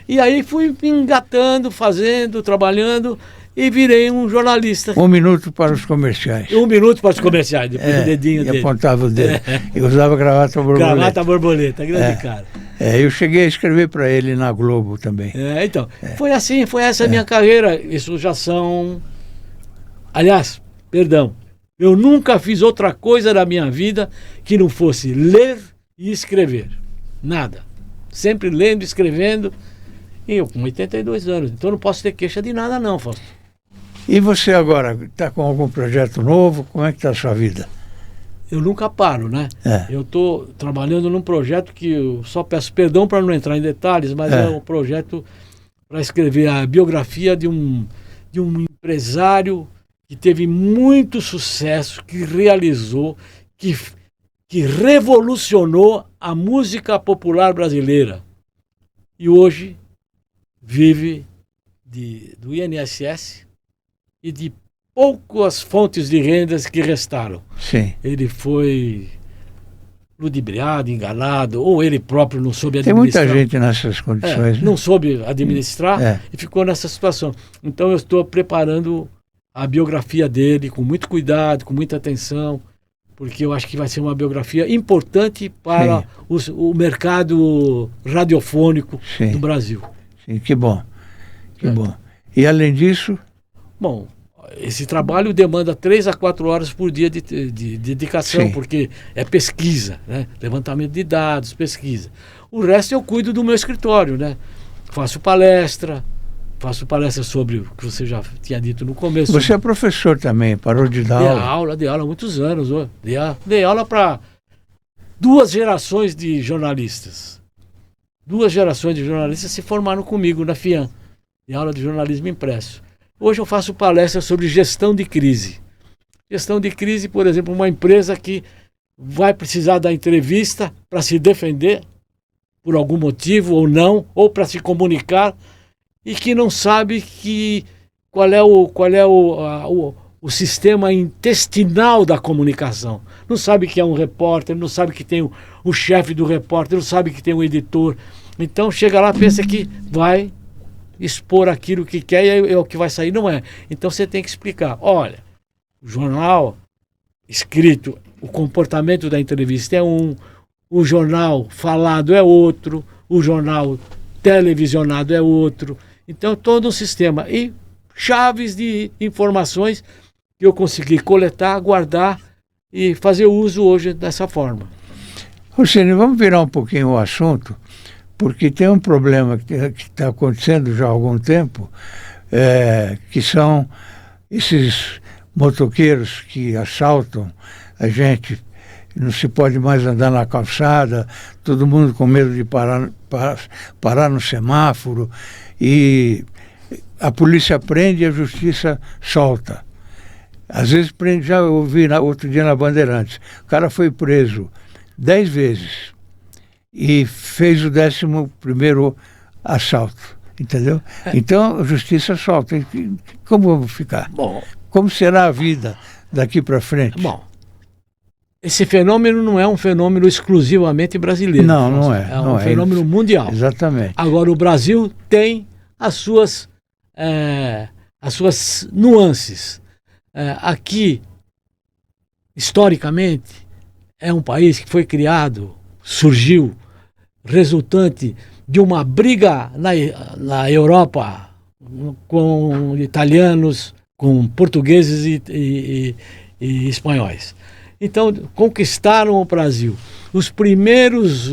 B: E aí fui engatando, fazendo, trabalhando... E virei um jornalista.
A: 1 minuto para os comerciais.
B: 1 minuto para os comerciais, depois do dedinho dele.
A: E apontava o dedo. E usava gravata borboleta.
B: Gravata borboleta, grande cara.
A: Eu cheguei a escrever para ele na Globo também.
B: Foi assim, foi essa a minha carreira. Isso já são... Aliás, perdão, eu nunca fiz outra coisa na minha vida que não fosse ler e escrever. Nada. Sempre lendo, escrevendo. E eu com 82 anos, então não posso ter queixa de nada não, Fausto.
A: E você agora está com algum projeto novo? Como é que está a sua vida?
B: Eu nunca paro, né? Eu estou trabalhando num projeto que eu só peço perdão para não entrar em detalhes, mas é um projeto para escrever a biografia de um empresário que teve muito sucesso, que realizou, que revolucionou a música popular brasileira. E hoje vive do INSS e de poucas fontes de rendas que restaram.
A: Sim.
B: Ele foi ludibriado, enganado, ou ele próprio não soube administrar.
A: Tem muita gente nessas condições.
B: Não soube administrar e ficou nessa situação. Então eu estou preparando a biografia dele com muito cuidado, com muita atenção, porque eu acho que vai ser uma biografia importante para o mercado radiofônico do Brasil.
A: Sim, que bom. Que bom. E além disso...
B: Bom, esse trabalho demanda 3 a 4 horas por dia de dedicação, porque é pesquisa, né? Levantamento de dados, pesquisa. O resto eu cuido do meu escritório, né? Faço palestra sobre o que você já tinha dito no começo.
A: Você é professor também, parou de dar aula?
B: Dei aula há muitos anos. Dei aula para 2 gerações de jornalistas. 2 gerações de jornalistas se formaram comigo na FIAM, de aula de jornalismo impresso. Hoje eu faço palestras sobre gestão de crise. Gestão de crise, por exemplo, uma empresa que vai precisar da entrevista para se defender por algum motivo ou não, ou para se comunicar, e que não sabe qual é o sistema intestinal da comunicação. Não sabe que é um repórter, não sabe que tem o chefe do repórter, não sabe que tem um editor. Então chega lá, pensa que vai expor aquilo que quer e é o que vai sair. Não é. Então você tem que explicar. Olha, o jornal escrito, o comportamento da entrevista é um, o jornal falado é outro, o jornal televisionado é outro. Então todo um sistema. E chaves de informações que eu consegui coletar, guardar e fazer uso hoje dessa forma.
A: Rossini, vamos virar um pouquinho o assunto, porque tem um problema que está acontecendo já há algum tempo, que são esses motoqueiros que assaltam a gente, não se pode mais andar na calçada, todo mundo com medo de parar no semáforo, e a polícia prende e a justiça solta. Às vezes prende, já ouvi outro dia na Bandeirantes, o cara foi preso 10 vezes e fez o 11º assalto, entendeu? Então a justiça solta. Como vamos ficar?
B: Bom,
A: como será a vida daqui para frente?
B: Bom, esse fenômeno não é um fenômeno exclusivamente brasileiro.
A: Não, não é.
B: É um fenômeno mundial.
A: Exatamente.
B: Agora, o Brasil tem as suas nuances. Aqui, historicamente, é um país que foi criado, surgiu, resultante de uma briga na Europa com italianos, com portugueses e espanhóis. Então, conquistaram o Brasil. Os primeiros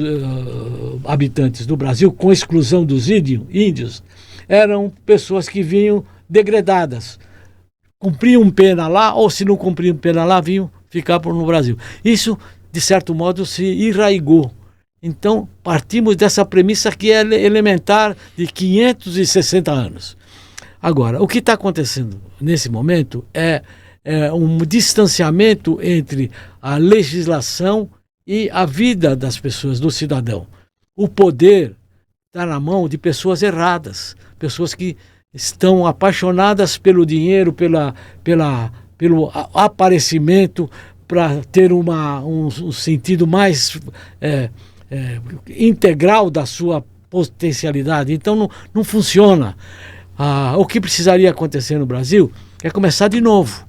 B: habitantes do Brasil, com exclusão dos índios, eram pessoas que vinham degredadas. Cumpriam pena lá, ou se não cumpriam pena lá, vinham ficar no Brasil. Isso, de certo modo, se enraigou. Então, partimos dessa premissa que é elementar de 560 anos. Agora, o que está acontecendo nesse momento é um distanciamento entre a legislação e a vida das pessoas, do cidadão. O poder está na mão de pessoas erradas, pessoas que estão apaixonadas pelo dinheiro, pelo aparecimento, para ter um sentido mais integral da sua potencialidade. Então não funciona. O que precisaria acontecer no Brasil é começar de novo.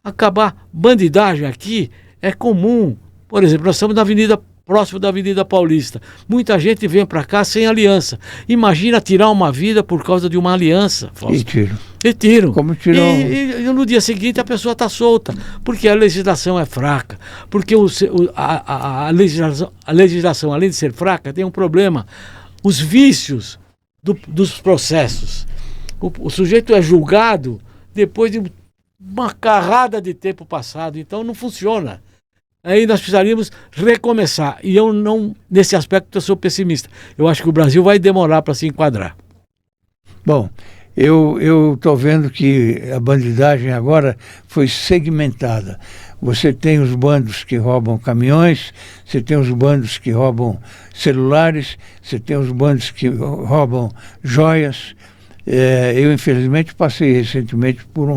B: Acabar. Bandidagem aqui é comum. Por exemplo, nós estamos próximo da Avenida Paulista. Muita gente vem para cá sem aliança. Imagina tirar uma vida por causa de uma aliança, Fausto. E tiram.
A: Como tirou?
B: E no dia seguinte a pessoa está solta. Porque a legislação é fraca. Porque a legislação, além de ser fraca, tem um problema. Os vícios dos processos. O sujeito é julgado depois de uma carrada de tempo passado. Então não funciona. Aí nós precisaríamos recomeçar. E eu não, nesse aspecto, eu sou pessimista. Eu acho que o Brasil vai demorar para se enquadrar.
A: Bom, eu estou vendo que a bandidagem agora foi segmentada. Você tem os bandos que roubam caminhões, você tem os bandos que roubam celulares, você tem os bandos que roubam joias. Eu, infelizmente, passei recentemente por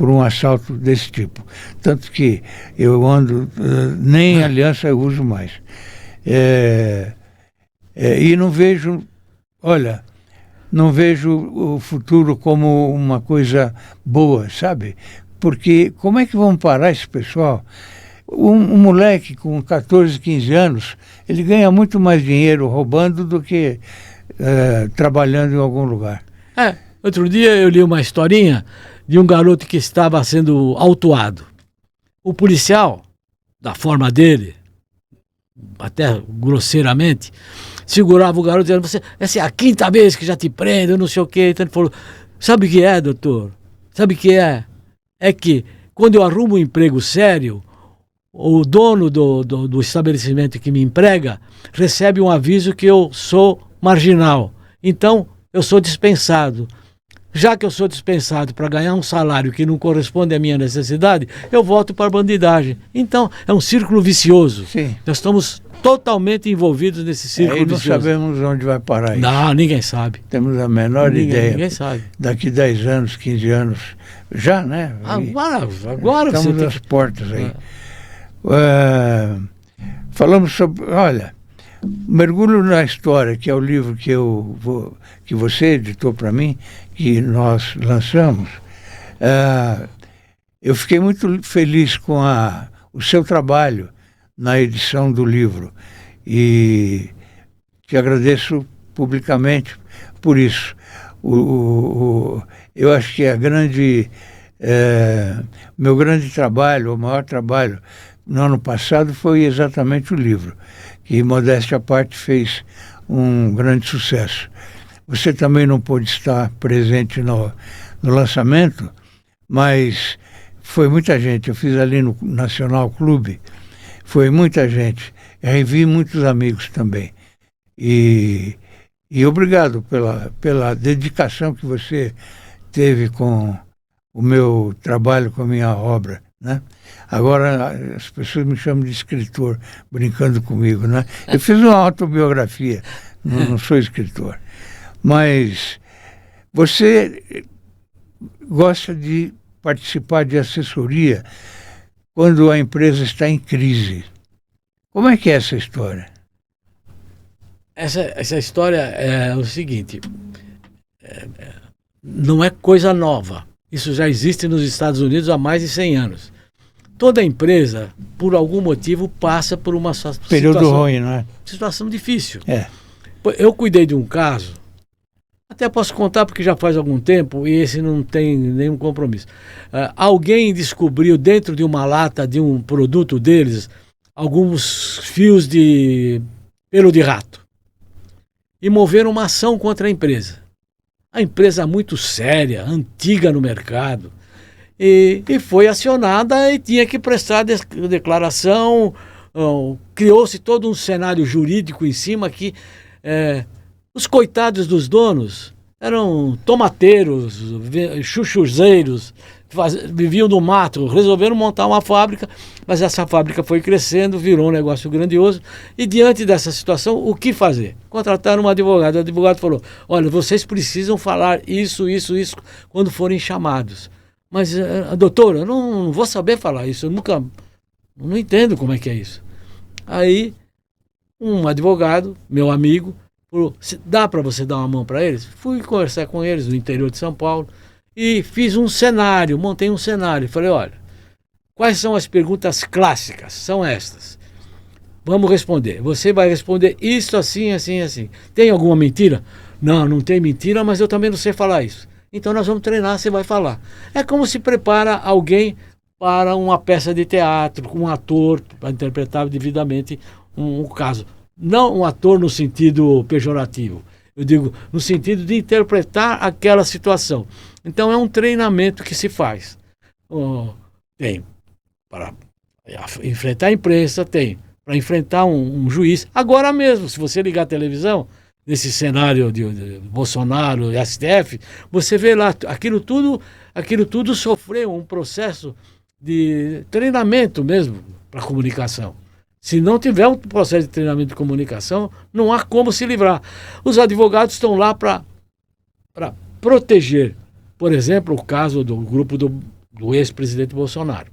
A: um assalto desse tipo. Tanto que eu ando, nem aliança eu uso mais. E não vejo, não vejo o futuro como uma coisa boa, sabe? Porque como é que vão parar esse pessoal? Um moleque com 14, 15 anos, ele ganha muito mais dinheiro roubando do que trabalhando em algum lugar.
B: Outro dia eu li uma historinha de um garoto que estava sendo autuado. O policial, da forma dele, até grosseiramente, segurava o garoto dizendo: essa é a 5ª vez que já te prendo, eu não sei o quê. Então ele falou: sabe o que é, doutor? Sabe o que é? É que quando eu arrumo um emprego sério, o dono do estabelecimento que me emprega recebe um aviso que eu sou marginal. Então eu sou dispensado. Já que eu sou dispensado para ganhar um salário que não corresponde à minha necessidade, eu volto para a bandidagem. Então, é um círculo vicioso.
A: Sim.
B: Nós estamos totalmente envolvidos nesse círculo
A: Não
B: vicioso.
A: sabemos onde vai parar isso.
B: Não, ninguém sabe.
A: Temos a menor ideia.
B: Ninguém sabe.
A: Daqui 10 anos, 15 anos, já, né?
B: Agora
A: estamos
B: você
A: às portas aí. Falamos sobre, olha, Mergulho na História, que é o livro que você editou para mim, que nós lançamos. Eu fiquei muito feliz com o seu trabalho na edição do livro e te agradeço publicamente por isso. Eu acho que meu grande trabalho, o maior trabalho no ano passado foi exatamente o livro, que, modéstia à parte, fez um grande sucesso. Você também não pôde estar presente no lançamento, mas foi muita gente. Eu fiz ali no Nacional Clube, foi muita gente. Eu revi muitos amigos também. E obrigado pela dedicação que você teve com o meu trabalho, com a minha obra, né? Agora as pessoas me chamam de escritor, brincando comigo, né? Eu fiz uma autobiografia, não sou escritor. Mas você gosta de participar de assessoria quando a empresa está em crise. Como é que é essa história?
B: Essa história é o seguinte, não é coisa nova. Isso já existe nos Estados Unidos há mais de 100 anos. Toda empresa, por algum motivo, passa por uma
A: período ruim, não é?
B: Situação difícil.
A: É.
B: Eu cuidei de um caso, até posso contar porque já faz algum tempo e esse não tem nenhum compromisso. Alguém descobriu dentro de uma lata de um produto deles alguns fios de pelo de rato e moveram uma ação contra a empresa. A empresa muito séria, antiga no mercado, e foi acionada e tinha que prestar declaração. Criou-se todo um cenário jurídico em cima que os coitados dos donos eram tomateiros, chuchuzeiros, viviam no mato, resolveram montar uma fábrica, mas essa fábrica foi crescendo, virou um negócio grandioso, e diante dessa situação, o que fazer? Contrataram um advogado, o advogado falou, olha, vocês precisam falar isso, quando forem chamados. Mas, doutora, eu não vou saber falar isso, eu não entendo como é que é isso. Aí, um advogado, meu amigo, falou, dá para você dar uma mão para eles? Fui conversar com eles no interior de São Paulo e fiz um cenário, montei um cenário. Falei, olha, quais são as perguntas clássicas? São estas. Vamos responder. Você vai responder isso assim, assim, assim. Tem alguma mentira? Não tem mentira, mas eu também não sei falar isso. Então nós vamos treinar, você vai falar. É como se prepara alguém para uma peça de teatro, com um ator para interpretar devidamente um caso. Não um ator no sentido pejorativo, eu digo no sentido de interpretar aquela situação. Então é um treinamento que se faz. Tem para enfrentar a imprensa, tem para enfrentar um juiz. Agora mesmo, se você ligar a televisão, nesse cenário de Bolsonaro e STF, você vê lá, aquilo tudo sofreu um processo de treinamento mesmo para comunicação. Se não tiver um processo de treinamento de comunicação, não há como se livrar. Os advogados estão lá para proteger, por exemplo, o caso do grupo do ex-presidente Bolsonaro.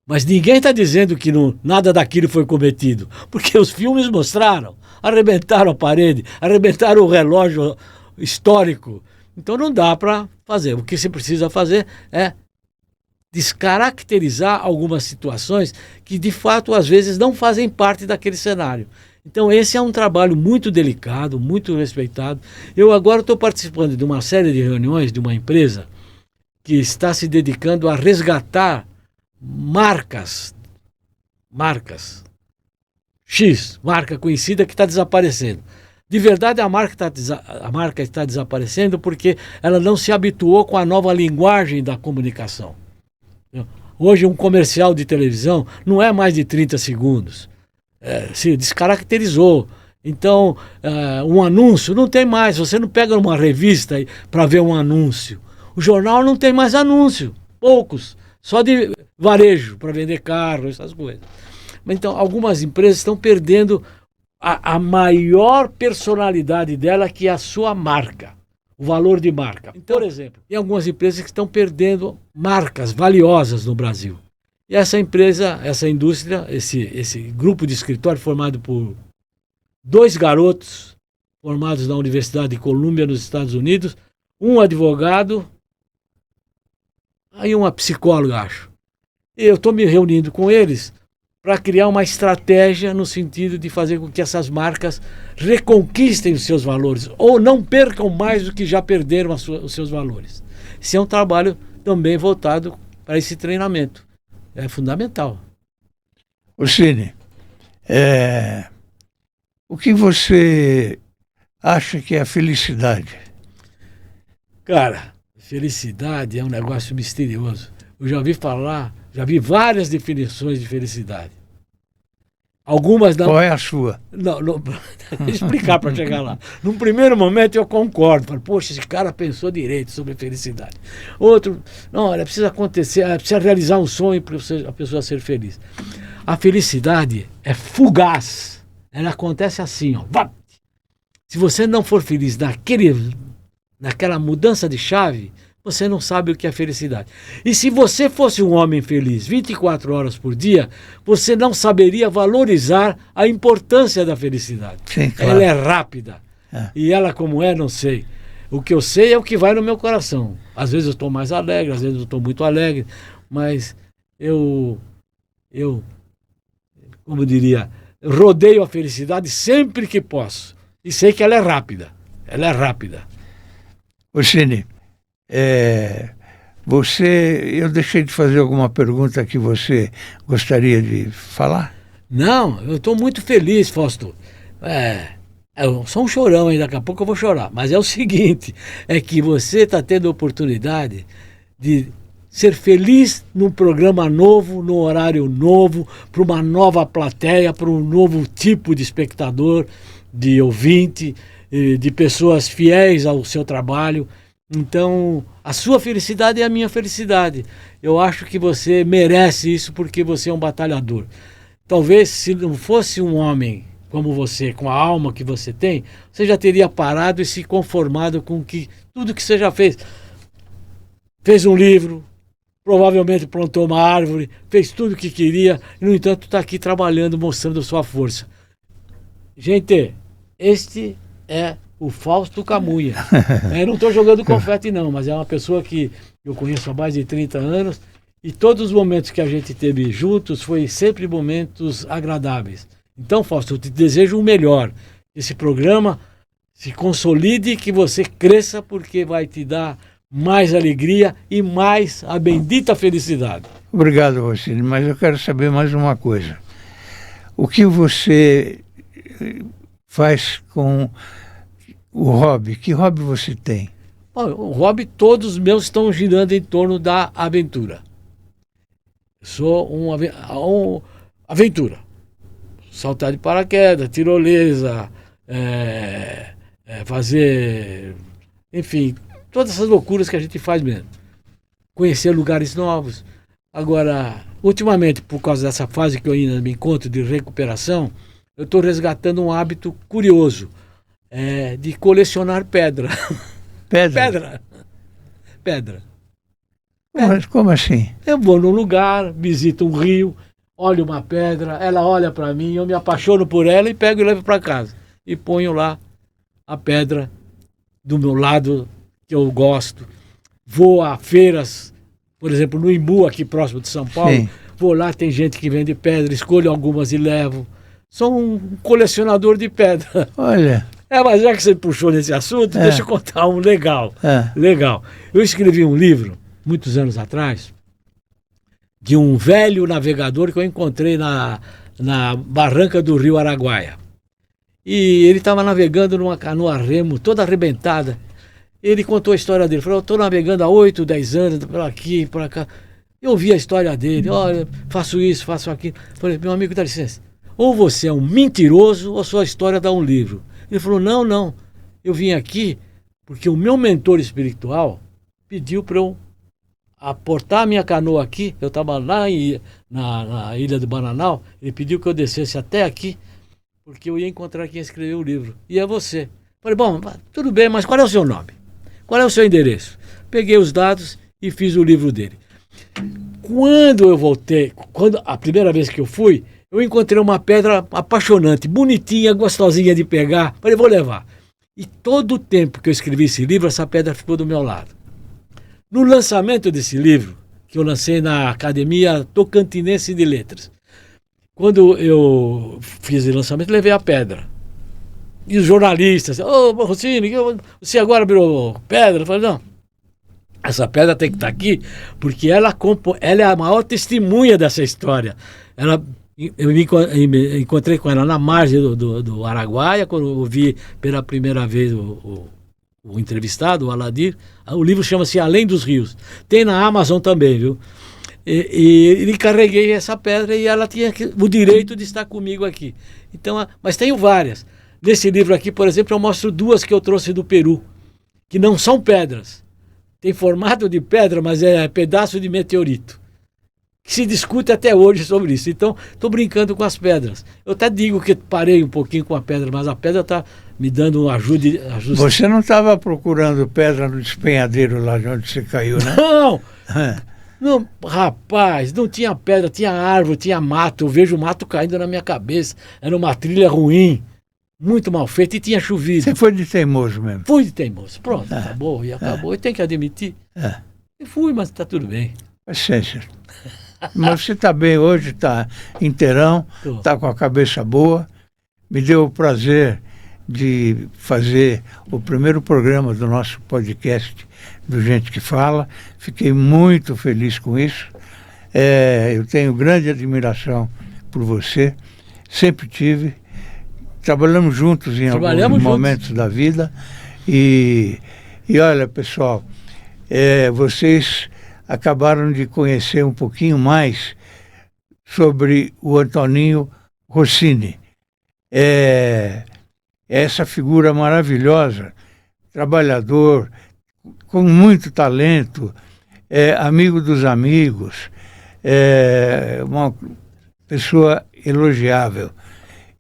B: Mas ninguém está dizendo que nada daquilo foi cometido, porque os filmes mostraram, arrebentaram a parede, arrebentaram o relógio histórico. Então não dá para fazer. O que se precisa fazer é descaracterizar algumas situações que, de fato, às vezes não fazem parte daquele cenário. Então esse é um trabalho muito delicado, muito respeitado. Eu agora estou participando de uma série de reuniões de uma empresa que está se dedicando a resgatar marcas X, marca conhecida que está desaparecendo. De verdade, a marca está desaparecendo porque ela não se habituou com a nova linguagem da comunicação. Hoje um comercial de televisão não é mais de 30 segundos. Se descaracterizou. Então, um anúncio não tem mais. Você não pega uma revista para ver um anúncio. O jornal não tem mais anúncio, poucos, só de varejo, para vender carro, essas coisas. Então, algumas empresas estão perdendo a maior personalidade dela, que é a sua marca, o valor de marca. Então, por exemplo, tem algumas empresas que estão perdendo marcas valiosas no Brasil. E essa empresa, essa indústria, esse grupo de escritório formado por 2 garotos formados na Universidade de Colômbia, nos Estados Unidos, um advogado, aí uma psicóloga, acho. E eu estou me reunindo com eles para criar uma estratégia no sentido de fazer com que essas marcas reconquistem os seus valores ou não percam mais do que já perderam os seus valores. Esse é um trabalho também voltado para esse treinamento. É fundamental.
A: Cine, o que você acha que é a felicidade?
B: Cara, felicidade é um negócio misterioso. Eu já ouvi falar, já vi várias definições de felicidade. Algumas não.
A: Qual é a sua?
B: Não, deixa eu explicar para chegar lá. Num primeiro momento eu concordo. Falo, poxa, esse cara pensou direito sobre felicidade. Outro, não, olha, precisa acontecer, precisa realizar um sonho para a pessoa ser feliz. A felicidade é fugaz. Ela acontece assim, ó. Se você não for feliz naquela mudança de chave, você não sabe o que é felicidade. E se você fosse um homem feliz 24 horas por dia, você não saberia valorizar a importância da felicidade.
A: Sim, claro.
B: Ela é rápida. E ela como é, não sei. O que eu sei é o que vai no meu coração. Às vezes eu estou mais alegre, às vezes eu estou muito alegre, mas eu, como diria, rodeio a felicidade sempre que posso. E sei que ela é rápida. Ela é rápida.
A: Cine, eu deixei de fazer alguma pergunta que você gostaria de falar?
B: Não, eu estou muito feliz, Fausto. Eu sou um chorão, aí daqui a pouco eu vou chorar. Mas é o seguinte, é que você está tendo a oportunidade de ser feliz num programa novo, num horário novo, para uma nova plateia, para um novo tipo de espectador, de ouvinte, de pessoas fiéis ao seu trabalho. Então, a sua felicidade é a minha felicidade. Eu acho que você merece isso porque você é um batalhador. Talvez, se não fosse um homem como você, com a alma que você tem, você já teria parado e se conformado com tudo que você já fez. Fez um livro, provavelmente plantou uma árvore, fez tudo o que queria, e, no entanto, está aqui trabalhando, mostrando sua força. Gente, este é o Fausto Camunha. Não estou jogando confete não, mas é uma pessoa que eu conheço há mais de 30 anos e todos os momentos que a gente teve juntos foi sempre momentos agradáveis. Então, Fausto, eu te desejo o melhor. Esse programa se consolide, que você cresça, porque vai te dar mais alegria e mais a bendita felicidade.
A: Obrigado, Rossini, mas eu quero saber mais uma coisa. O que você faz com o hobby? Que hobby você tem?
B: O hobby, todos os meus estão girando em torno da aventura. Sou um aventura. Saltar de paraquedas, tirolesa, fazer, enfim, todas essas loucuras que a gente faz mesmo. Conhecer lugares novos. Agora, ultimamente, por causa dessa fase que eu ainda me encontro de recuperação, eu estou resgatando um hábito curioso. De colecionar pedra.
A: Pedra?
B: Pedra.
A: Mas como assim?
B: Eu vou num lugar, visito um rio, olho uma pedra, ela olha para mim, eu me apaixono por ela e pego e levo para casa. E ponho lá a pedra do meu lado, que eu gosto. Vou a feiras, por exemplo, no Imbu, aqui próximo de São Paulo. Sim. Vou lá, tem gente que vende pedra, escolho algumas e levo. Sou um colecionador de pedra.
A: Olha...
B: mas já que você puxou nesse assunto, deixa eu contar um legal. Legal. Eu escrevi um livro, muitos anos atrás, de um velho navegador que eu encontrei na barranca do Rio Araguaia. E ele estava navegando numa canoa a remo, toda arrebentada. Ele contou a história dele. Falou, eu estou navegando há 8, 10 anos, por aqui, por cá. Eu ouvi a história dele. Olha, faço isso, faço aquilo. Falei, meu amigo, dá licença. ou você é um mentiroso ou sua história dá um livro. Ele falou, não, eu vim aqui porque o meu mentor espiritual pediu para eu aportar a minha canoa aqui. Eu estava lá na ilha do Bananal, ele pediu que eu descesse até aqui, porque eu ia encontrar quem escreveu o livro. E é você. Falei, bom, tudo bem, mas qual é o seu nome? Qual é o seu endereço? Peguei os dados e fiz o livro dele. Quando eu voltei, a primeira vez que eu fui, eu encontrei uma pedra apaixonante, bonitinha, gostosinha de pegar. Falei, vou levar. E todo o tempo que eu escrevi esse livro, essa pedra ficou do meu lado. No lançamento desse livro, que eu lancei na Academia Tocantinense de Letras, quando eu fiz o lançamento, levei a pedra. E os jornalistas, Rossini, você agora virou pedra? Eu falei, não, essa pedra tem que estar aqui, porque ela é a maior testemunha dessa história. Eu me encontrei com ela na margem do Araguaia, quando eu vi pela primeira vez o entrevistado, o Aladir. O livro chama-se Além dos Rios. Tem na Amazon também, viu? E carreguei essa pedra e ela tinha o direito de estar comigo aqui. Então, mas tenho várias. Nesse livro aqui, por exemplo, eu mostro duas que eu trouxe do Peru, que não são pedras. Tem formato de pedra, mas é pedaço de meteorito. Que se discute até hoje sobre isso. Então, estou brincando com as pedras. Eu até digo que parei um pouquinho com a pedra, mas a pedra está me dando um ajuste.
A: Você não estava procurando pedra no despenhadeiro lá de onde você caiu, né?
B: Não! Não, rapaz, não tinha pedra, tinha árvore, tinha mato. Eu vejo o mato caindo na minha cabeça. Era uma trilha ruim, muito mal feita e tinha chovido.
A: Você foi de teimoso mesmo?
B: Fui de teimoso. Pronto, acabou e acabou. E tem que admitir. E fui, mas está tudo bem.
A: Paciência. Mas você está bem hoje, está inteirão, está com a cabeça boa. Me deu o prazer de fazer o primeiro programa do nosso podcast do Gente que Fala. Fiquei muito feliz com isso. Eu tenho grande admiração por você, sempre tive. Trabalhamos juntos em alguns momentos da vida. E olha, pessoal, vocês acabaram de conhecer um pouquinho mais sobre o Antoninho Rossini. Essa figura maravilhosa, trabalhador, com muito talento, amigo dos amigos, uma pessoa elogiável.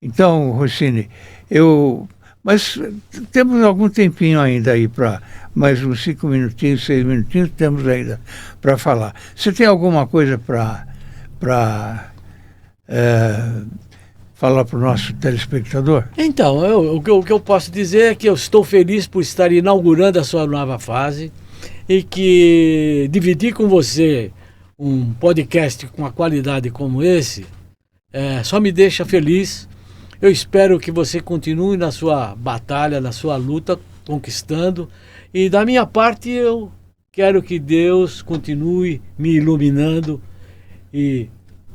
A: Então, Rossini, mas temos algum tempinho ainda aí para mais uns 5 minutinhos, 6 minutinhos, temos ainda para falar. Você tem alguma coisa para falar para o nosso telespectador?
B: Então, o que eu posso dizer é que eu estou feliz por estar inaugurando a sua nova fase e que dividir com você um podcast com uma qualidade como esse só me deixa feliz. Eu espero que você continue na sua batalha, na sua luta, conquistando. E da minha parte, eu quero que Deus continue me iluminando e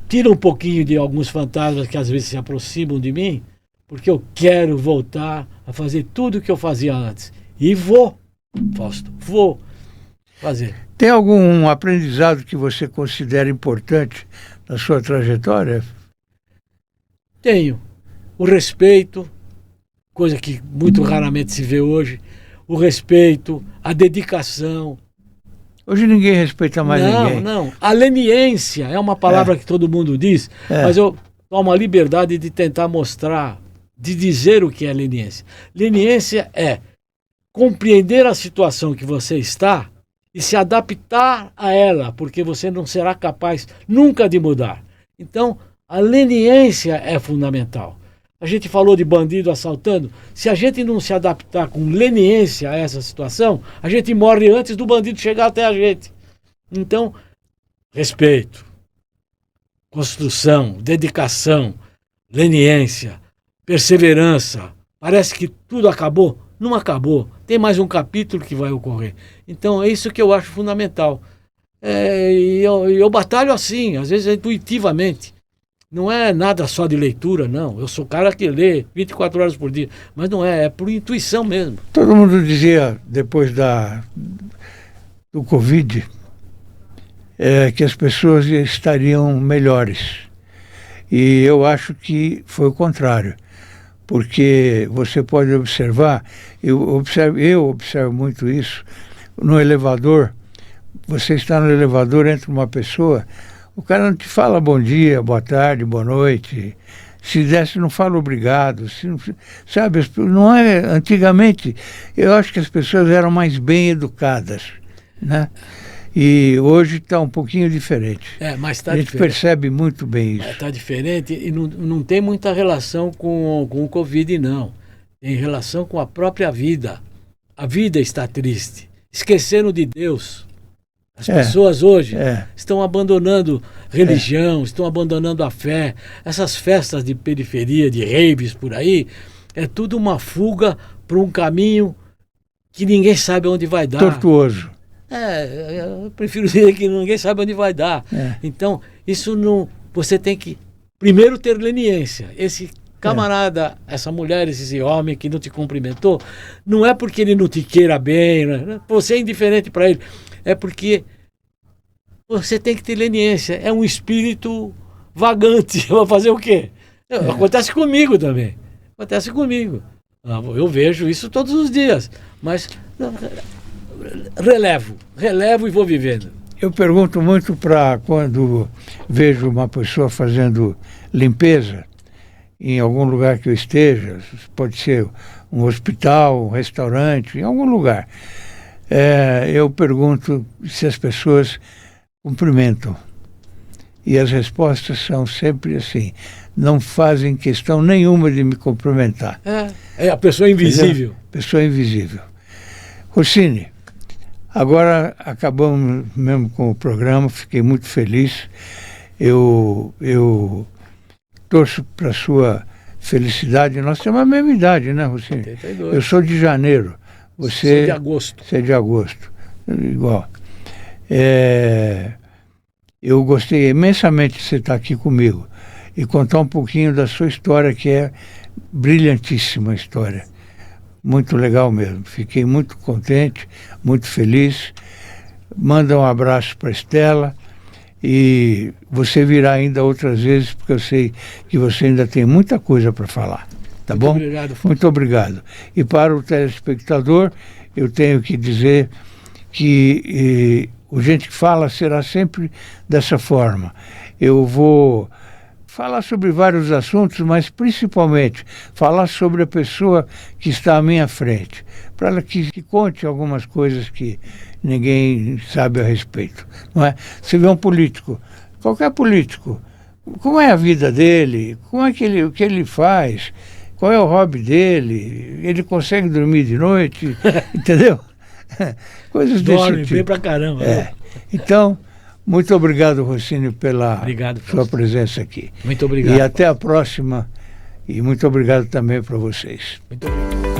B: tira um pouquinho de alguns fantasmas que às vezes se aproximam de mim, porque eu quero voltar a fazer tudo o que eu fazia antes. E vou, Fausto, vou fazer.
A: Tem algum aprendizado que você considera importante na sua trajetória?
B: Tenho. O respeito, coisa que muito raramente se vê hoje. O respeito, a dedicação.
A: Hoje ninguém respeita mais ninguém.
B: Não. A leniência é uma palavra que todo mundo diz, mas eu tomo a liberdade de tentar mostrar, de dizer o que é leniência. Leniência é compreender a situação que você está e se adaptar a ela, porque você não será capaz nunca de mudar. Então, a leniência é fundamental. A gente falou de bandido assaltando. Se a gente não se adaptar com leniência a essa situação, a gente morre antes do bandido chegar até a gente. Então, respeito, construção, dedicação, leniência, perseverança. Parece que tudo acabou. Não acabou. Tem mais um capítulo que vai ocorrer. Então, é isso que eu acho fundamental. Eu batalho assim, às vezes intuitivamente. Não é nada só de leitura, não. Eu sou o cara que lê 24 horas por dia. Mas não é por intuição mesmo.
A: Todo mundo dizia, depois do Covid, que as pessoas estariam melhores. E eu acho que foi o contrário, porque você pode observar, eu observo muito isso, no elevador, você está no elevador, entra uma pessoa, o cara não te fala bom dia, boa tarde, boa noite, se desse não fala obrigado, se não, sabe, não é, antigamente eu acho que as pessoas eram mais bem educadas, né? E hoje está um pouquinho diferente.
B: Mas tá
A: a gente
B: diferente.
A: percebe muito bem isso.
B: Está diferente e não tem muita relação com o Covid, não. Tem relação com a própria vida. A vida está triste. Esquecendo de Deus. As pessoas hoje estão abandonando religião, estão abandonando a fé. Essas festas de periferia, de raves por aí, é tudo uma fuga para um caminho que ninguém sabe onde vai dar.
A: Tortuoso.
B: Eu prefiro dizer que ninguém sabe onde vai dar. Então, isso não. Você tem que primeiro ter leniência. Esse camarada, essa mulher, esse homem que não te cumprimentou, não é porque ele não te queira bem, né? Você é indiferente para ele. É porque você tem que ter leniência. É um espírito vagante. Vai fazer o quê? Acontece comigo também. Acontece comigo. Eu vejo isso todos os dias. Mas relevo e vou vivendo.
A: Eu pergunto muito para quando vejo uma pessoa fazendo limpeza em algum lugar que eu esteja, pode ser um hospital, um restaurante, em algum lugar. Eu pergunto se as pessoas cumprimentam. E as respostas são sempre assim, não fazem questão nenhuma de me cumprimentar.
B: É a pessoa invisível.
A: Entendeu? Pessoa invisível. Rossini, agora acabamos mesmo com o programa, fiquei muito feliz. Eu torço para a sua felicidade. Nós temos a mesma idade, né, Rossini?
B: 82.
A: Eu sou de janeiro. Você
B: é de agosto.
A: Você é de agosto. Igual. Eu gostei imensamente de você estar aqui comigo e contar um pouquinho da sua história, que é brilhantíssima história. Muito legal mesmo. Fiquei muito contente, muito feliz. Manda um abraço para a Estela e você virá ainda outras vezes, porque eu sei que você ainda tem muita coisa para falar. Tá bom?
B: Muito obrigado.
A: Muito obrigado. E para o telespectador, eu tenho que dizer que o Gente que Fala será sempre dessa forma. Eu vou falar sobre vários assuntos, mas principalmente falar sobre a pessoa que está à minha frente, para ela que conte algumas coisas que ninguém sabe a respeito. Não é? Você vê um político, qualquer político, como é a vida dele, como é o que ele faz, qual é o hobby dele, ele consegue dormir de noite, entendeu? Coisas desse tipo.
B: Bem pra caramba.
A: Então, muito obrigado, Rossini, pela sua presença aqui.
B: Muito obrigado.
A: E até a próxima. E muito obrigado também para vocês.
B: Muito obrigado.